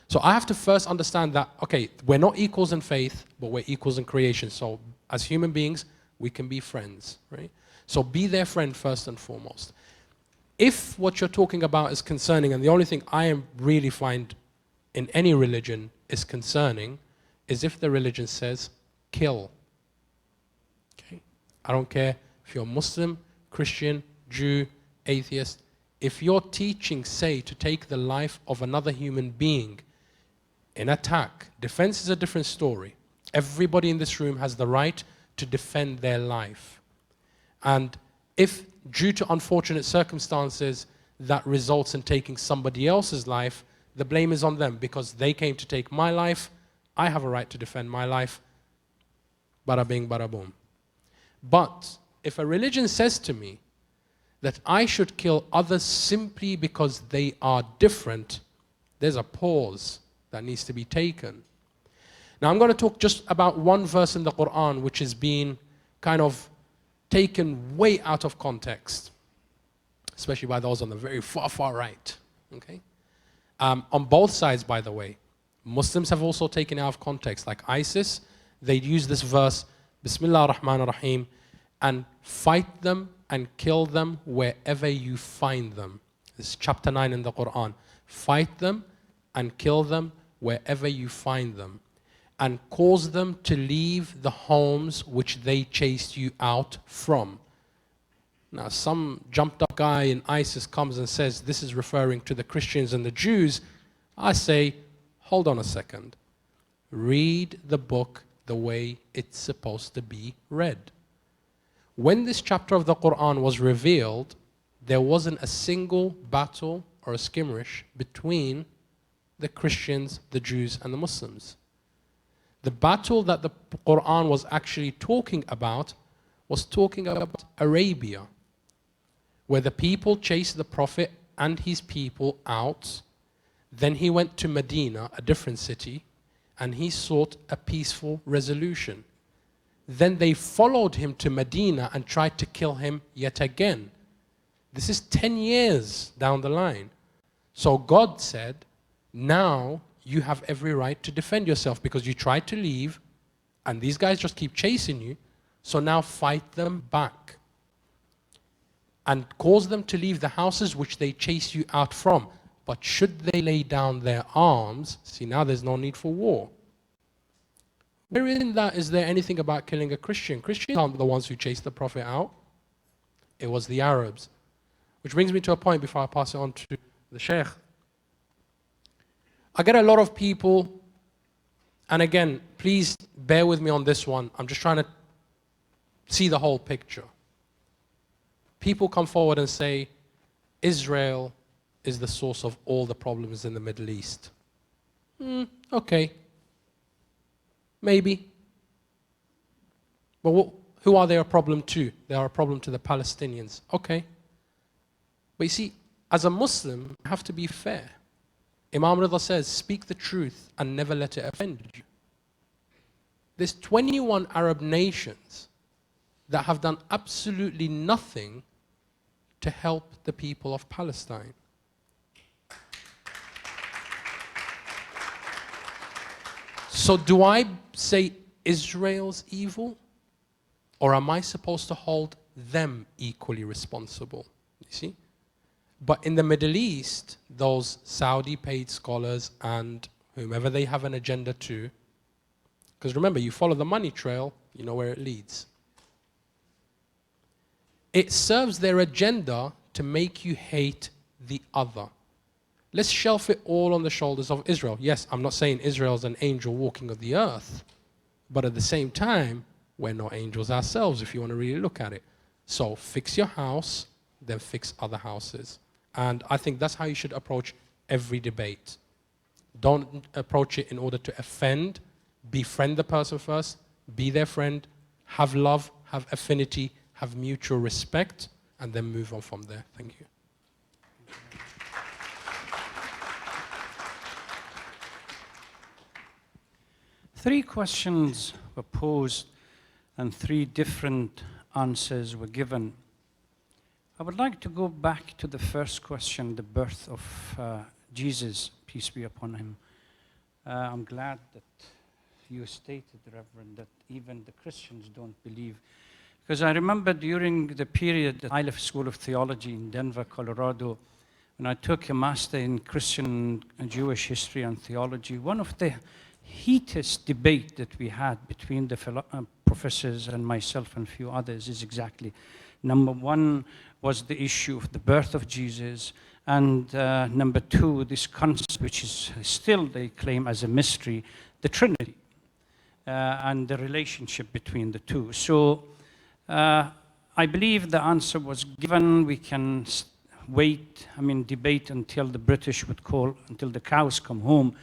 So I have to first understand that, okay, we're not equals in faith, but we're equals in creation. So as human beings, we can be friends, right? So be their friend first and foremost. If what you're talking about is concerning, and the only thing I really find in any religion is concerning, is if the religion says, kill. Okay? I don't care if you're Muslim, Christian, Jew, atheist. If your teachings say to take the life of another human being in attack, defense is a different story. Everybody in this room has the right to defend their life. And if, due to unfortunate circumstances, that results in taking somebody else's life, the blame is on them, because they came to take my life. I have a right to defend my life. Bada bing, bada boom. But if a religion says to me that I should kill others simply because they are different, there's a pause that needs to be taken. Now I'm going to talk just about one verse in the Quran which has been kind of taken way out of context, especially by those on the very far right. Okay? On both sides, by the way. Muslims have also taken it out of context, like ISIS. They use this verse, Bismillah ar-Rahman ar-Rahim, and fight them and kill them wherever you find them. This is chapter 9 in the Quran. Fight them and kill them wherever you find them, and cause them to leave the homes which they chased you out from. Now, some jumped up guy in ISIS comes and says this is referring to the Christians and the Jews. I say, hold on a second. Read the book the way it's supposed to be read. When this chapter of the Quran was revealed, there wasn't a single battle or a skirmish between the Christians, the Jews, and the Muslims. The battle that the Quran was actually talking about was talking about Arabia, where the people chased the Prophet and his people out. Then he went to Medina, a different city, and he sought a peaceful resolution. Then they followed him to Medina and tried to kill him yet again. This is 10 years down the line. So God said, now you have every right to defend yourself because you tried to leave and these guys just keep chasing you. So now fight them back and cause them to leave the houses which they chase you out from. But should they lay down their arms, see, now there's no need for war. Where in that is there anything about killing a Christian? Christians aren't the ones who chased the Prophet out. It was the Arabs. Which brings me to a point before I pass it on to the Sheikh. I get a lot of people, And again, please bear with me on this one. I'm just trying to see the whole picture. People come forward and say, Israel is the source of all the problems in the Middle East. Okay. Maybe. But who are they a problem to? They are a problem to the Palestinians. Okay. But you see, as a Muslim, you have to be fair. Imam Rida says, speak the truth and never let it offend you. There's 21 Arab nations that have done absolutely nothing to help the people of Palestine. So do I say Israel's evil? Or am I supposed to hold them equally responsible? You see? But in the Middle East, those Saudi-paid scholars and whomever they have an agenda to, because remember, you follow the money trail, you know where it leads. It serves their agenda to make you hate the other. Let's shelf it all on the shoulders of Israel. Yes, I'm not saying Israel's an angel walking on the earth, but at the same time, we're not angels ourselves if you want to really look at it. So fix your house, then fix other houses. And I think that's how you should approach every debate. Don't approach it in order to offend. Befriend the person first, be their friend, have love, have affinity, have mutual respect, and then move on from there. Thank you. 3 questions were posed and 3 different answers were given. I would like to go back to the first question, the birth of Jesus, peace be upon him. I'm glad that you stated, Reverend, that even the Christians don't believe. Because I remember during the period at Islamic School of Theology in Denver, Colorado, when I took a master in Christian and Jewish history and theology, one of the heatest debate that we had between the professors and myself and a few others is exactly, number 1 was the issue of the birth of Jesus, and number 2, this concept, which is still they claim as a mystery, the Trinity, and the relationship between the two. So I believe the answer was given. We can wait, debate until the British would call, until the cows come home,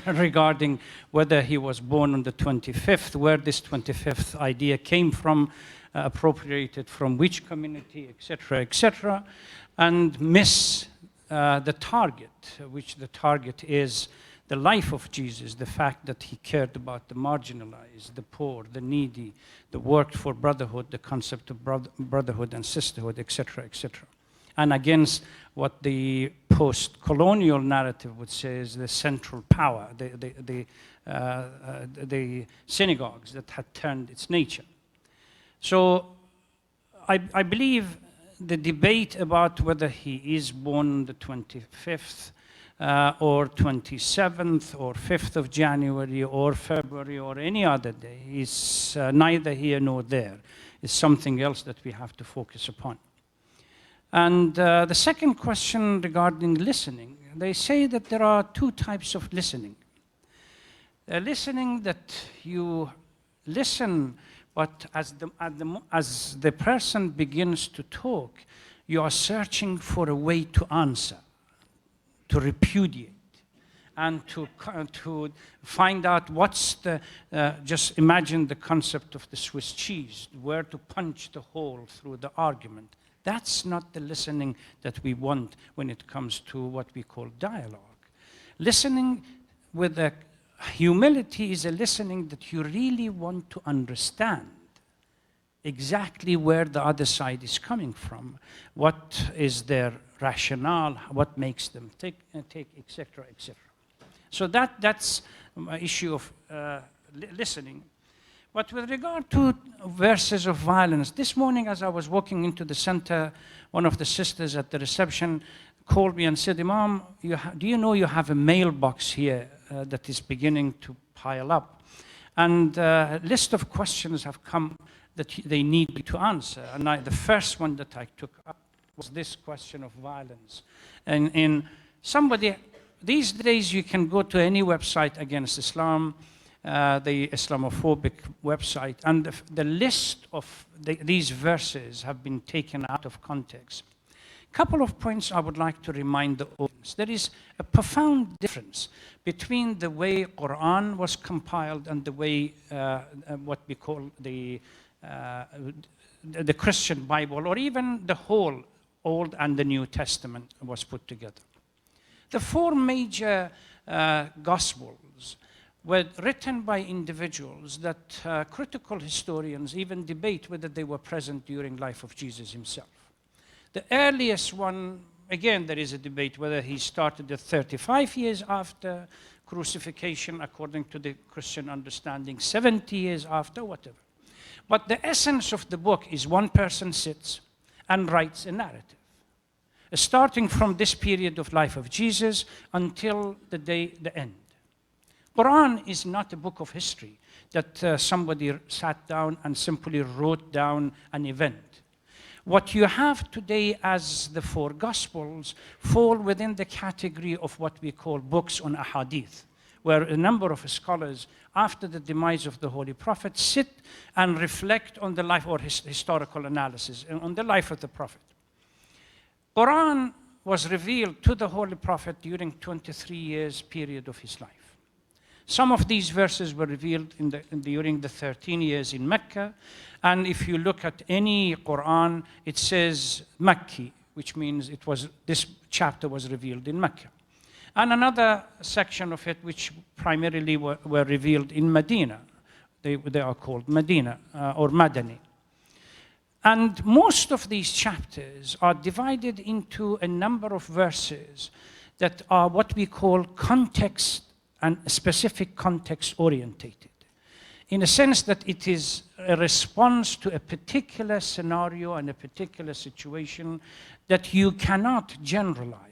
regarding whether he was born on the 25th, where this 25th idea came from, appropriated from which community, etc., and miss the target, which the target is the life of Jesus, the fact that he cared about the marginalized, the poor, the needy, the worked for brotherhood, the concept of brotherhood and sisterhood, etc., and against what the post-colonial narrative would say is the central power, the synagogues that had turned its nature. So I believe the debate about whether he is born the 25th or 27th or 5th of January or February or any other day is neither here nor there. It's something else that we have to focus upon. And the second question regarding listening, they say that there are 2 types of listening. Listening that you listen, but as the person begins to talk, you are searching for a way to answer, to repudiate, and to find out what's the, just imagine the concept of the Swiss cheese, where to punch the hole through the argument. That's not the listening that we want when it comes to what we call dialogue. Listening with a humility is a listening that you really want to understand exactly where the other side is coming from, what is their rationale, what makes them take, etc., etc. So that's an issue of listening. But with regard to verses of violence, this morning as I was walking into the center, one of the sisters at the reception called me and said, Imam, do you know you have a mailbox here that is beginning to pile up? And a list of questions have come that they need me to answer. And the first one that I took up was this question of violence. And somebody these days you can go to any website against Islam, the Islamophobic website, and the list of these verses have been taken out of context. A couple of points I would like to remind the audience. There is a profound difference between the way Quran was compiled and the way what we call the Christian Bible, or even the whole Old and the New Testament was put together. The four major Gospels were written by individuals that critical historians even debate whether they were present during life of Jesus himself. The earliest one, again, there is a debate whether he started 35 years after crucifixion, according to the Christian understanding, 70 years after, whatever. But the essence of the book is one person sits and writes a narrative, starting from this period of life of Jesus until the end. Quran is not a book of history that somebody sat down and simply wrote down an event. What you have today as the four Gospels fall within the category of what we call books on ahadith, where a number of scholars, after the demise of the Holy Prophet, sit and reflect on the life, or historical analysis, on the life of the Prophet. Quran was revealed to the Holy Prophet during 23 years period of his life. Some of these verses were revealed during the 13 years in Mecca. And if you look at any Quran, it says Makki, which means this chapter was revealed in Mecca. And another section of it, which primarily were revealed in Medina. They are called Medina or Madani. And most of these chapters are divided into a number of verses that are what we call context and specific context orientated, in a sense that it is a response to a particular scenario and a particular situation that you cannot generalize.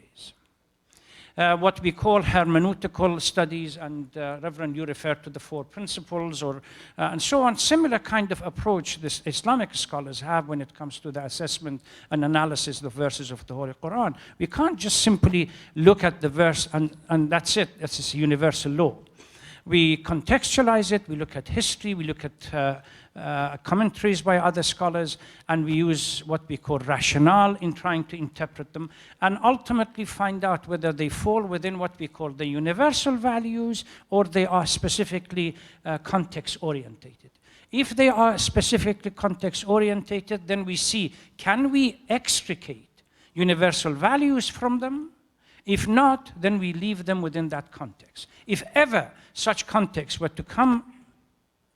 What we call hermeneutical studies, and Reverend, you refer to the four principles, and so on. Similar kind of approach this Islamic scholars have when it comes to the assessment and analysis of the verses of the Holy Quran. We can't just simply look at the verse and that's it. That's a universal law. We contextualize it, we look at history, we look at commentaries by other scholars, and we use what we call rationale in trying to interpret them, and ultimately find out whether they fall within what we call the universal values or they are specifically context-orientated. If they are specifically context-orientated, then we see, can we extricate universal values from them? If not, then we leave them within that context. If ever such context were to come,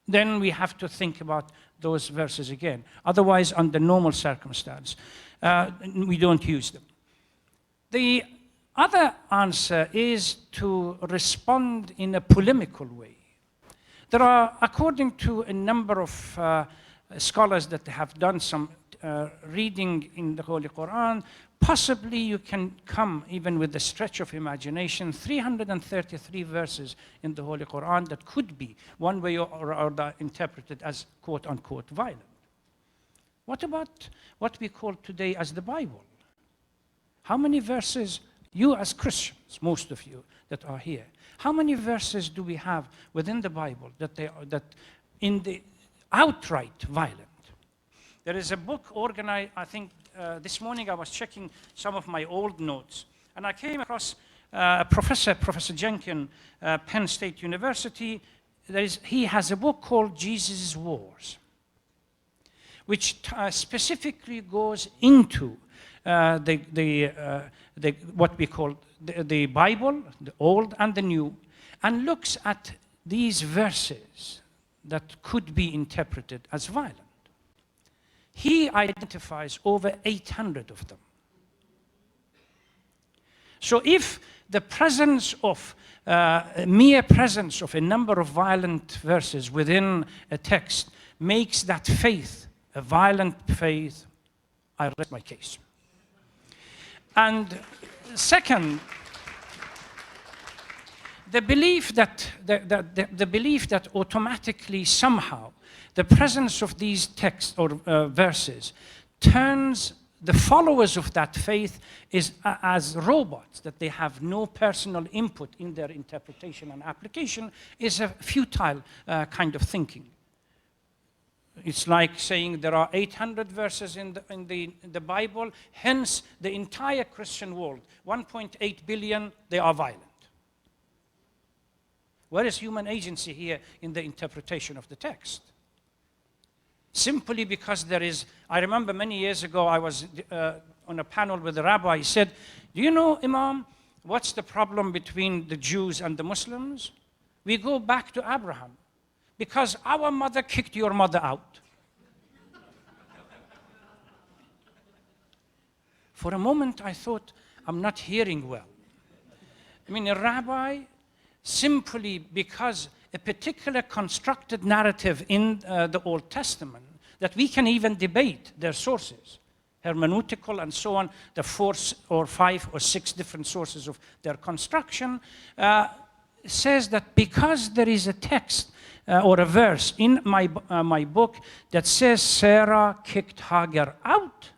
then we have to think about those verses again. Otherwise, under normal circumstance, we don't use them. The other answer is to respond in a polemical way. There are, according to a number of scholars that have done some reading in the Holy Quran, possibly you can come, even with the stretch of imagination, 333 verses in the Holy Quran that could be, one way or other, interpreted as quote-unquote violent. What about what we call today as the Bible? How many verses, you as Christians, most of you that are here, how many verses do we have within the Bible that in the outright violent? There is a book organized, I think, this morning I was checking some of my old notes, and I came across Professor Jenkins, Penn State University. He has a book called Jesus' Wars, which specifically goes into what we call the Bible, the Old and the New, and looks at these verses that could be interpreted as violent. He identifies over 800 of them. So if the presence of, mere presence of a number of violent verses within a text makes that faith a violent faith, I rest my case. And second, the belief that automatically somehow the presence of these texts or verses turns the followers of that faith is as robots, that they have no personal input in their interpretation and application, is a futile kind of thinking. It's like saying there are 800 verses in the Bible, hence the entire Christian world, 1.8 billion, they are violent. Where is human agency here in the interpretation of the text? Simply because there is, I remember many years ago I was on a panel with a rabbi. He said, do you know, Imam, what's the problem between the Jews and the Muslims? We go back to Abraham. Because our mother kicked your mother out. For a moment, I thought, I'm not hearing well. I mean, a rabbi, simply because a particular constructed narrative in the Old Testament, that we can even debate their sources, hermeneutical and so on, the 4 or 5 or 6 different sources of their construction, says that because there is a text or a verse in my book that says Sarah kicked Hagar out,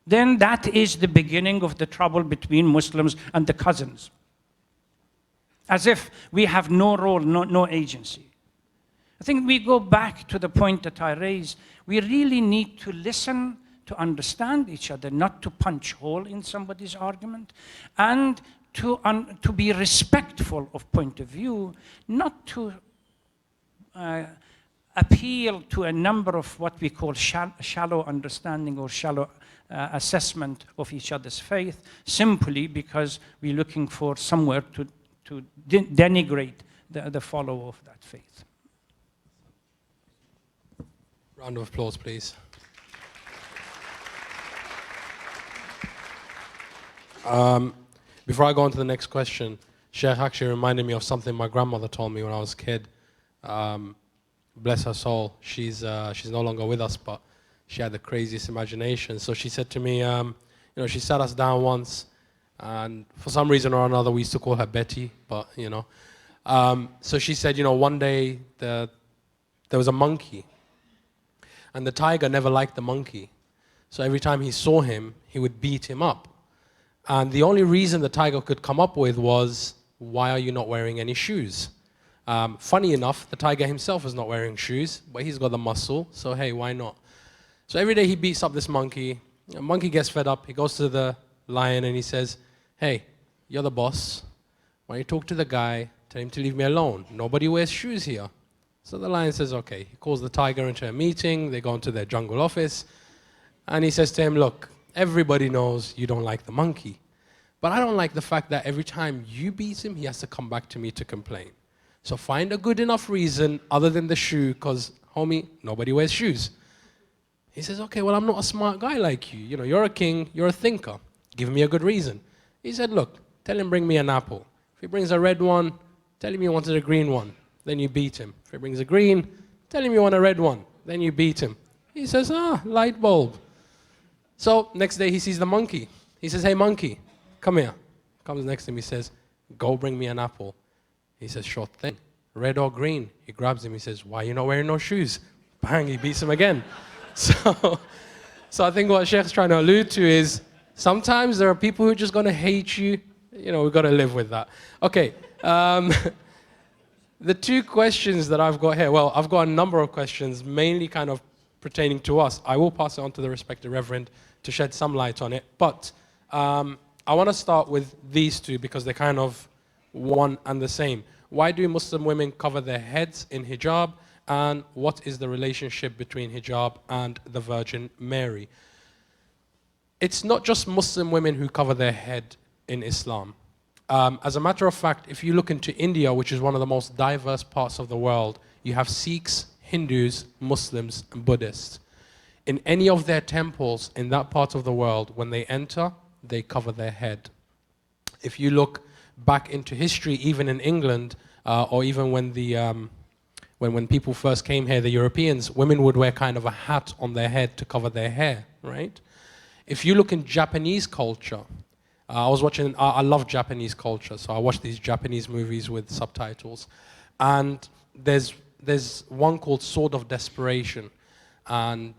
then that is the beginning of the trouble between Muslims and the cousins. As if we have no role, no agency. I think we go back to the point that I raised. We really need to listen to understand each other, not to punch hole in somebody's argument, and to be respectful of point of view, not to appeal to a number of what we call shallow understanding or shallow assessment of each other's faith, simply because we're looking for somewhere to denigrate the follower of that faith. Round of applause, please. Before I go on to the next question, Sheikh actually reminded me of something my grandmother told me when I was a kid. Bless her soul. She's no longer with us, but she had the craziest imagination. So she said to me, she sat us down once, and for some reason or another, we used to call her Betty, but, So she said, one day there was a monkey, and the tiger never liked the monkey. So every time he saw him, he would beat him up. And the only reason the tiger could come up with was, why are you not wearing any shoes? Funny enough, the tiger himself is not wearing shoes, but he's got the muscle, so hey, why not? So every day he beats up this monkey. The monkey gets fed up. He goes to the lion and he says, hey, you're the boss. Why don't you talk to the guy, tell him to leave me alone. Nobody wears shoes here. So the lion says, okay. He calls the tiger into a meeting. They go into their jungle office. And he says to him, look, everybody knows you don't like the monkey. But I don't like the fact that every time you beat him, he has to come back to me to complain. So find a good enough reason other than the shoe, because, homie, nobody wears shoes. He says, okay, well, I'm not a smart guy like you. You're a king, you're a thinker. Give me a good reason. He said, look, tell him bring me an apple. If he brings a red one, tell him you wanted a green one. Then you beat him. If he brings a green, tell him you want a red one. Then you beat him. He says, light bulb. So next day he sees the monkey. He says, hey, monkey, come here. Comes next to him, he says, go bring me an apple. He says, sure thing. Red or green? He grabs him, he says, why are you not wearing no shoes? Bang, he beats him again. So I think what Sheikh's trying to allude to is, sometimes there are people who are just going to hate you. We've got to live with that. Okay. The 2 questions that I've got here, well, I've got a number of questions, mainly kind of pertaining to us. I will pass it on to the respected Reverend to shed some light on it. But I want to start with these 2 because they're kind of one and the same. Why do Muslim women cover their heads in hijab? And what is the relationship between hijab and the Virgin Mary? It's not just Muslim women who cover their head in Islam. As a matter of fact, if you look into India, which is one of the most diverse parts of the world, you have Sikhs, Hindus, Muslims, and Buddhists. In any of their temples in that part of the world, when they enter, they cover their head. If you look back into history, even in England, or even when people first came here, the Europeans, women would wear kind of a hat on their head to cover their hair, right? If you look in Japanese culture, I love Japanese culture, so I watch these Japanese movies with subtitles. And there's one called Sword of Desperation. And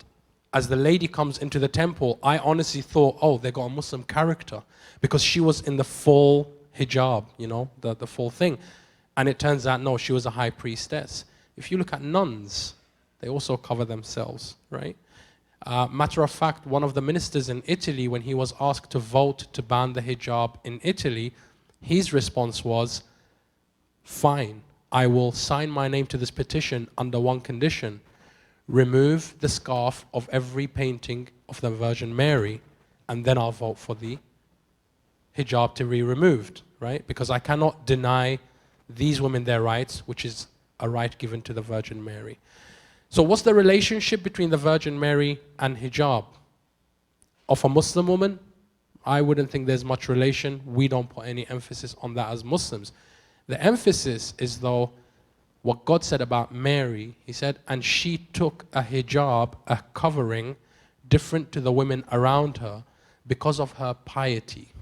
as the lady comes into the temple, I honestly thought, oh, they got a Muslim character, because she was in the full hijab, you know, the full thing. And it turns out, no, she was a high priestess. If you look at nuns, they also cover themselves, right? Matter of fact, one of the ministers in Italy, when he was asked to vote to ban the hijab in Italy, his response was, fine, I will sign my name to this petition under one condition: remove the scarf of every painting of the Virgin Mary, and then I'll vote for the hijab to be removed, right? Because I cannot deny these women their rights, which is a right given to the Virgin Mary. So what's the relationship between the Virgin Mary and hijab? Of a Muslim woman, I wouldn't think there's much relation. We don't put any emphasis on that as Muslims. The emphasis is, though, what God said about Mary. He said, and she took a hijab, a covering, different to the women around her because of her piety.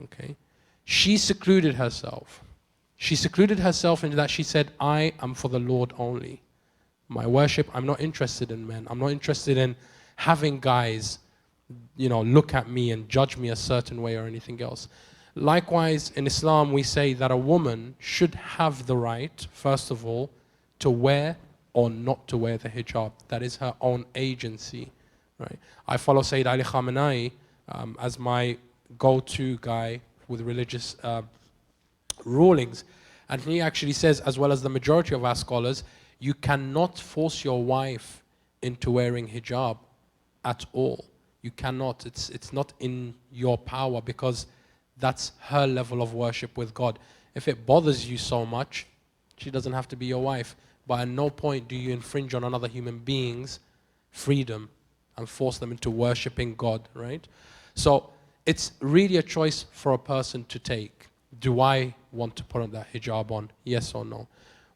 Okay? She secluded herself. She secluded herself in that she said, I am for the Lord only. My worship, I'm not interested in men. I'm not interested in having guys, you know, look at me and judge me a certain way or anything else. Likewise, in Islam, we say that a woman should have the right, first of all, to wear or not to wear the hijab. That is her own agency, right? I follow Sayyid Ali Khamenei as my go-to guy with religious rulings. And he actually says, as well as the majority of our scholars, you cannot force your wife into wearing hijab at all. You cannot. It's not in your power, because that's her level of worship with God. If it bothers you so much, she doesn't have to be your wife. But at no point do you infringe on another human being's freedom and force them into worshipping God, right? So it's really a choice for a person to take. Do I want to put on that hijab on? Yes or no?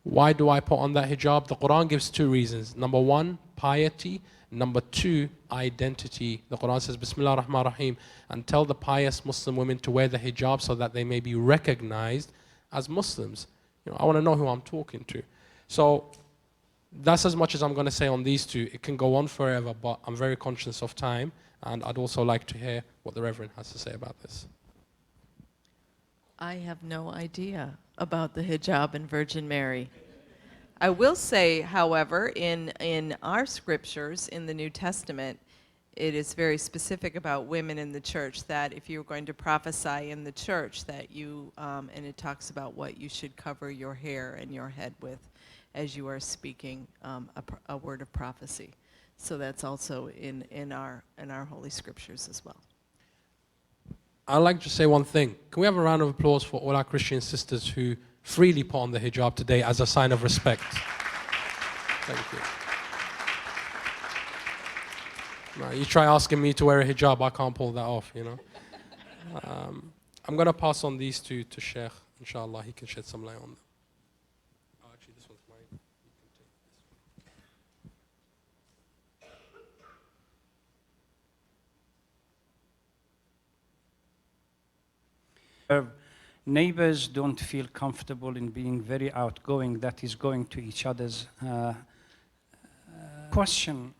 Why do I put on that hijab? The Quran gives two reasons. Number one, piety. Number two, identity. The Quran says, Bismillah ar-Rahman ar-Rahim, and tell the pious Muslim women to wear the hijab so that they may be recognized as Muslims. You know, I want to know who I'm talking to. So that's as much as I'm going to say on these two. It can go on forever, but I'm very conscious of time, and I'd also like to hear what the Reverend has to say about this. I have no idea about the hijab and Virgin Mary. I will say, however, in our scriptures in the New Testament, it is very specific about women in the church, that if you're going to prophesy in the church, that you, and it talks about what you should cover your hair and your head with as you are speaking a word of prophecy. So that's also in our Holy Scriptures as well. I'd like to say one thing. Can we have a round of applause for all our Christian sisters who freely put on the hijab today as a sign of respect? Thank you. Now, you try asking me to wear a hijab, I can't pull that off, you know. I'm going to pass on these two to Sheikh. Inshallah, he can shed some light on them. Oh, actually, this one's mine. You can take this one. Neighbors don't feel comfortable in being very outgoing, that is going to each other's question.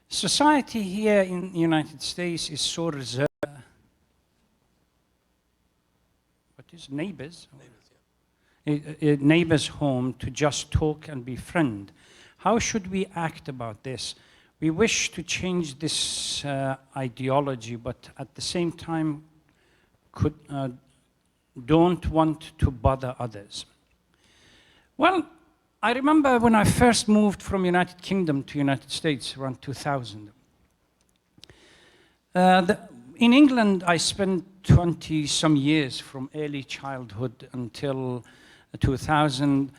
Society here in the United States is so reserved. What is neighbors? A neighbor's home to just talk and befriend. How should we act about this? We wish to change this ideology, but at the same time don't want to bother others. Well, I remember when I first moved from United Kingdom to United States around 2000. In England, I spent 20-some years from early childhood until 2000.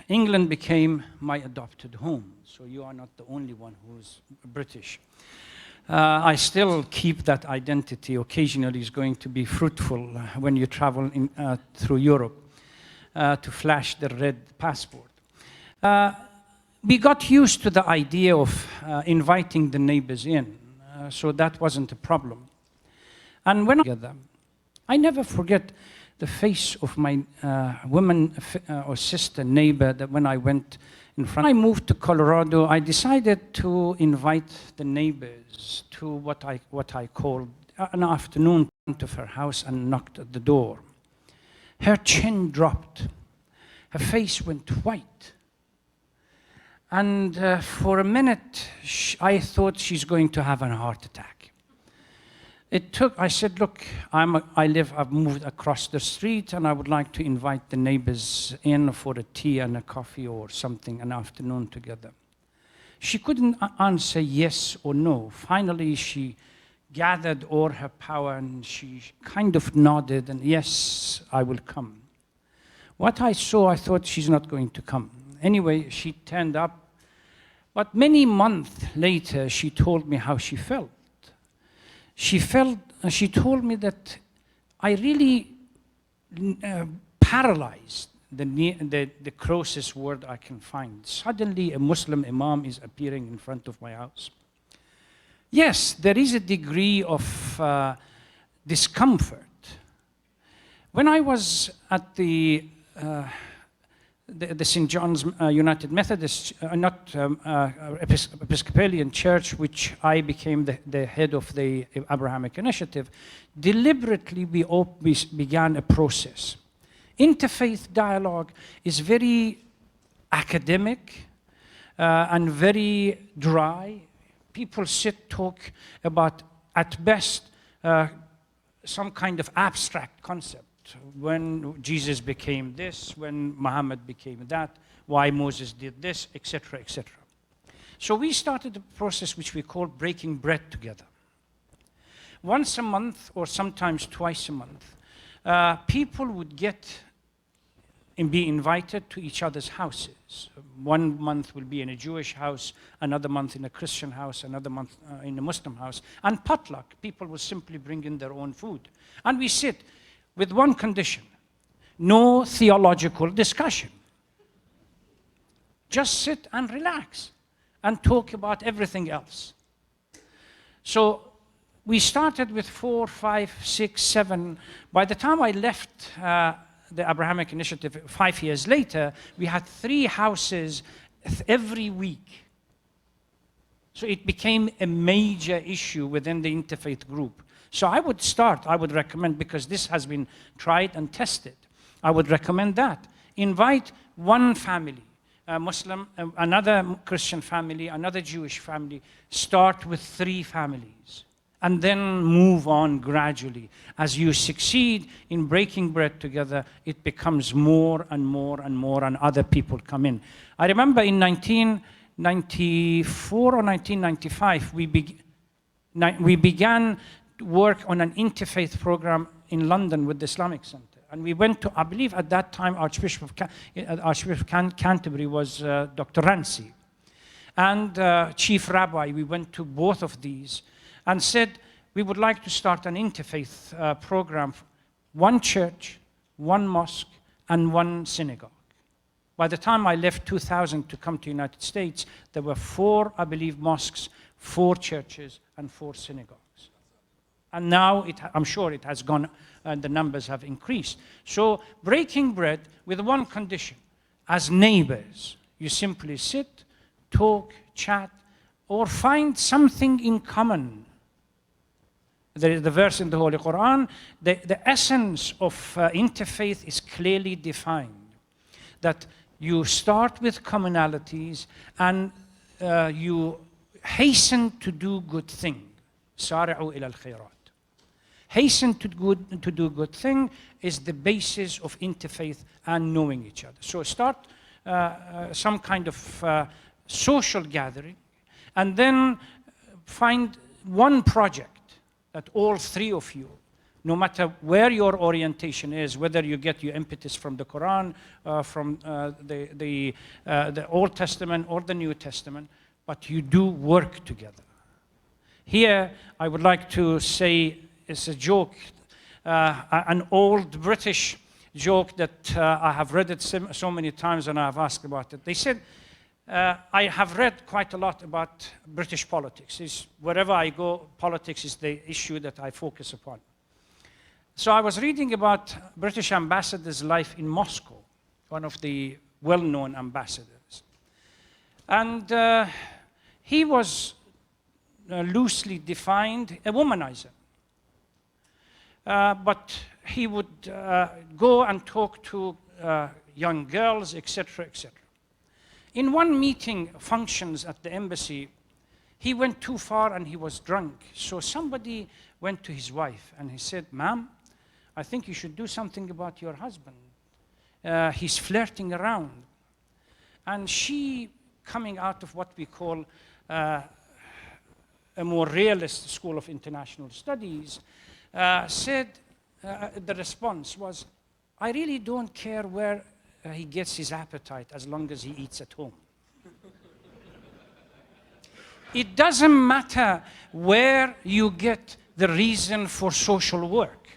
England became my adopted home, so you are not the only one who's British. I still keep that identity. Occasionally it's going to be fruitful when you travel through Europe to flash the red passport. We got used to the idea of inviting the neighbors in, so that wasn't a problem. And when I never forget the face of my woman or sister neighbor that when I went in front. When I moved to Colorado, I decided to invite the neighbors to what I called an afternoon to her house and knocked at the door. Her chin dropped. Her face went white. And for a minute, I thought she's going to have a heart attack. I said, look, I've moved across the street and I would like to invite the neighbors in for a tea and a coffee or something, an afternoon together. She couldn't answer yes or no. Finally, she gathered all her power and she kind of nodded and yes, I will come. What I saw, I thought she's not going to come. Anyway, she turned up. But many months later, she told me how she felt. She told me that I really paralyzed, the closest word I can find. Suddenly, a Muslim imam is appearing in front of my house. Yes, there is a degree of discomfort. When I was at the St. John's United Methodist, Episcopalian Church, which I became the head of the Abrahamic Initiative, deliberately we began a process. Interfaith dialogue is very academic and very dry. People talk about, at best, some kind of abstract concept. When Jesus became this, when Muhammad became that, why Moses did this, etc., etc. So we started a process which we call breaking bread together. Once a month, or sometimes twice a month, people would get and be invited to each other's houses. 1 month will be in a Jewish house, another month in a Christian house, another month in a Muslim house. And potluck, people will simply bring in their own food. And we sit with one condition: no theological discussion. Just sit and relax and talk about everything else. So we started with 4, 5, 6, 7. By the time I left the Abrahamic Initiative 5 years later, we had 3 houses every week. So it became a major issue within the interfaith group. So I would recommend, because this has been tried and tested, I would recommend that. Invite one family, a Muslim, another Christian family, another Jewish family. Start with 3 families, and then move on gradually. As you succeed in breaking bread together, it becomes more and more and more, and other people come in. I remember in 1994 or 1995, we began work on an interfaith program in London with the Islamic Center. And we went to, I believe at that time, Archbishop of Canterbury was Dr. Rancy. And Chief Rabbi, we went to both of these and said, we would like to start an interfaith program, 1 church, 1 mosque, and 1 synagogue. By the time I left 2000 to come to the United States, there were 4, I believe, mosques, 4 churches, and 4 synagogues. And now, I'm sure it has gone, and the numbers have increased. So breaking bread with one condition: as neighbors, you simply sit, talk, chat, or find something in common. There is the verse in the Holy Quran, the essence of interfaith is clearly defined. That you start with commonalities and you hasten to do good things. سارعوا إلى الخيرات. Hasten to do good thing is the basis of interfaith and knowing each other. So start some kind of social gathering, and then find one project that all 3 of you, no matter where your orientation is, whether you get your impetus from the Quran, from the Old Testament or the New Testament, but you do work together. Here, I would like to say, it's a joke, an old British joke that I have read it so many times and I have asked about it. They said, I have read quite a lot about British politics. Wherever I go, politics is the issue that I focus upon. So I was reading about British ambassador's life in Moscow, one of the well-known ambassadors. And he was loosely defined a womanizer. But he would go and talk to young girls, etc., etc. In one meeting functions at the embassy, he went too far and he was drunk. So somebody went to his wife and he said, "Ma'am, I think you should do something about your husband. He's flirting around." And she, coming out of what we call a more realist school of international studies, said, the response was, "I really don't care where he gets his appetite as long as he eats at home." It doesn't matter where you get the reason for social work.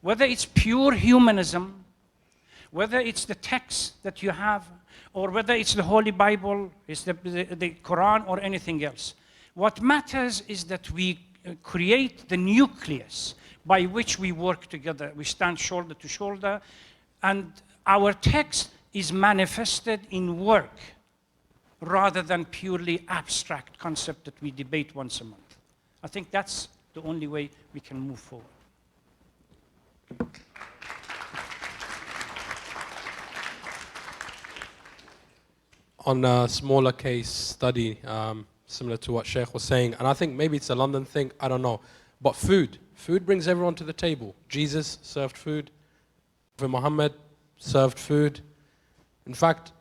Whether it's pure humanism, whether it's the text that you have, or whether it's the Holy Bible, it's the Quran, or anything else. What matters is that we create the nucleus by which we work together. We stand shoulder to shoulder, and our text is manifested in work rather than purely abstract concept that we debate once a month. I think that's the only way we can move forward. On a smaller case study, similar to what Sheikh was saying, and I think maybe it's a London thing, I don't know, but food brings everyone to the table. Jesus served food, Prophet Muhammad served food. In fact,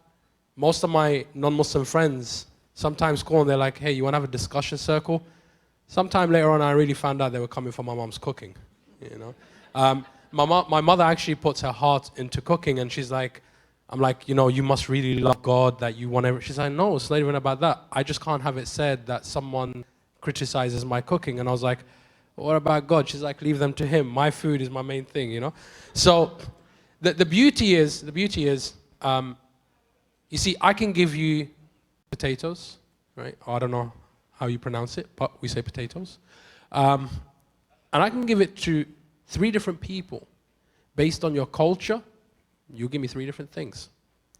most of my non-Muslim friends sometimes call and they're like, "Hey, you want to have a discussion circle?" Sometime later on, I really found out they were coming from my mom's cooking. You know, my mother actually puts her heart into cooking, and she's like, I'm like, "You know, you must really love God that you want everything." She's like, "No, it's not even about that. I just can't have it said that someone criticizes my cooking." And I was like, "What about God?" She's like, "Leave them to him. My food is my main thing," you know. So the beauty is, you see, I can give you potatoes, right? I don't know how you pronounce it, but we say potatoes. And I can give it to 3 different people. Based on your culture, you give me 3 different things.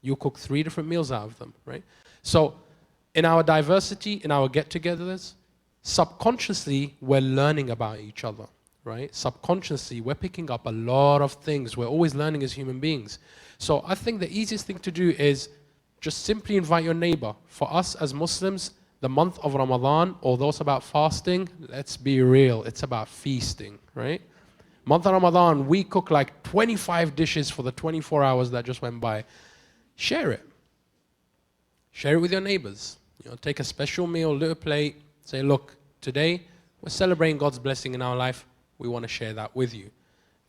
You cook 3 different meals out of them, right? So in our diversity, in our get-togethers, subconsciously, we're learning about each other, right? Subconsciously, we're picking up a lot of things. We're always learning as human beings. So I think the easiest thing to do is just simply invite your neighbor. For us as Muslims, the month of Ramadan, although it's about fasting, let's be real, it's about feasting, right? Month of Ramadan, we cook like 25 dishes for the 24 hours that just went by. Share it. Share it with your neighbors. You know, take a special meal, little plate, say, "Look, today we're celebrating God's blessing in our life. We want to share that with you."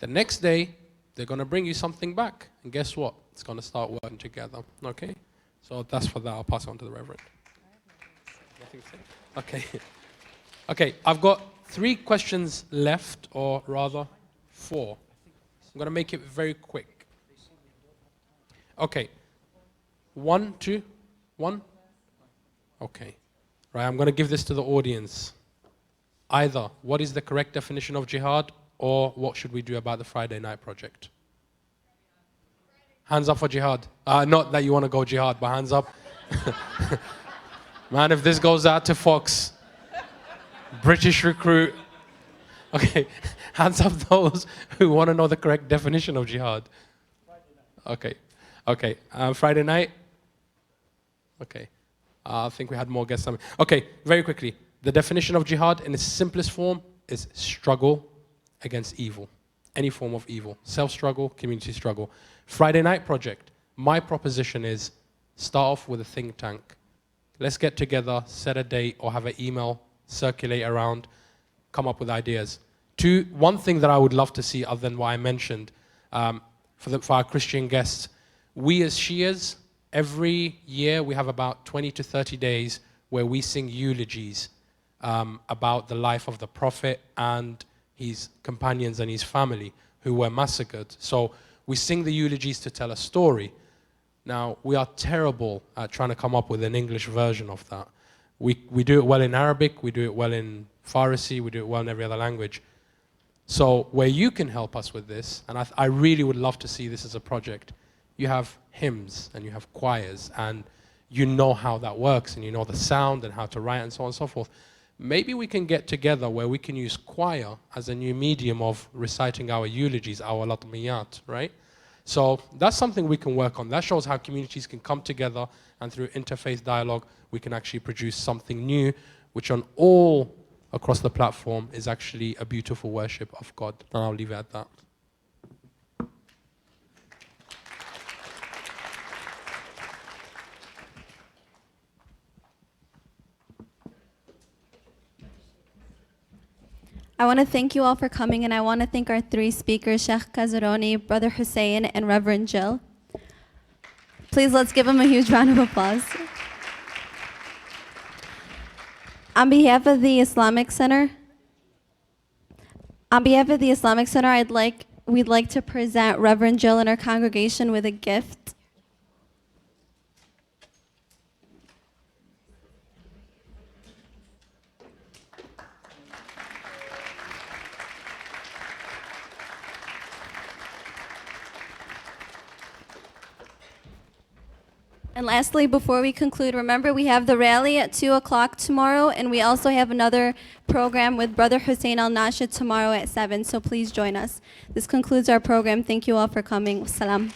The next day, they're going to bring you something back. And guess what? It's going to start working together, okay? So that's for that. I'll pass it on to the Reverend. Nothing to say? Okay. Okay, I've got 3 questions left, or rather 4. I'm going to make it very quick. Okay. 1, 2, 1? Okay. Right, I'm going to give this to the audience. Either, what is the correct definition of jihad, or what should we do about the Friday Night Project? Hands up for jihad. Not that you want to go jihad, but hands up. Man, if this goes out to Fox, British recruit. Okay, hands up those who want to know the correct definition of jihad. Okay, okay. Friday night? Okay. I think we had more guests. Okay, very quickly. The definition of jihad in its simplest form is struggle against evil. Any form of evil. Self-struggle, community struggle. Friday Night Project. My proposition is start off with a think tank. Let's get together, set a date, or have an email circulate around, come up with ideas. 2, one thing that I would love to see other than what I mentioned, for our Christian guests, we as Shias, every year we have about 20 to 30 days where we sing eulogies about the life of the Prophet and his companions and his family who were massacred. So we sing the eulogies to tell a story. Now, we are terrible at trying to come up with an English version of that. We do it well in Arabic, we do it well in Farsi, we do it well in every other language. So where you can help us with this, and I really would love to see this as a project, you have hymns and you have choirs and you know how that works and you know the sound and how to write and so on and so forth. Maybe we can get together where we can use choir as a new medium of reciting our eulogies, our latmiyat, right? So that's something we can work on. That shows how communities can come together, and through interfaith dialogue, we can actually produce something new, which on all across the platform is actually a beautiful worship of God. And I'll leave it at that. I want to thank you all for coming, and I want to thank our three speakers, Sheikh Kazaroni, Brother Hussein, and Reverend Jill. Please let's give them a huge round of applause. On behalf of the Islamic Center, we'd like to present Reverend Jill and her congregation with a gift. And lastly, before we conclude, remember we have the rally at 2 o'clock tomorrow, and we also have another program with Brother Hussein al-Nashid tomorrow at 7, so please join us. This concludes our program. Thank you all for coming. Salam.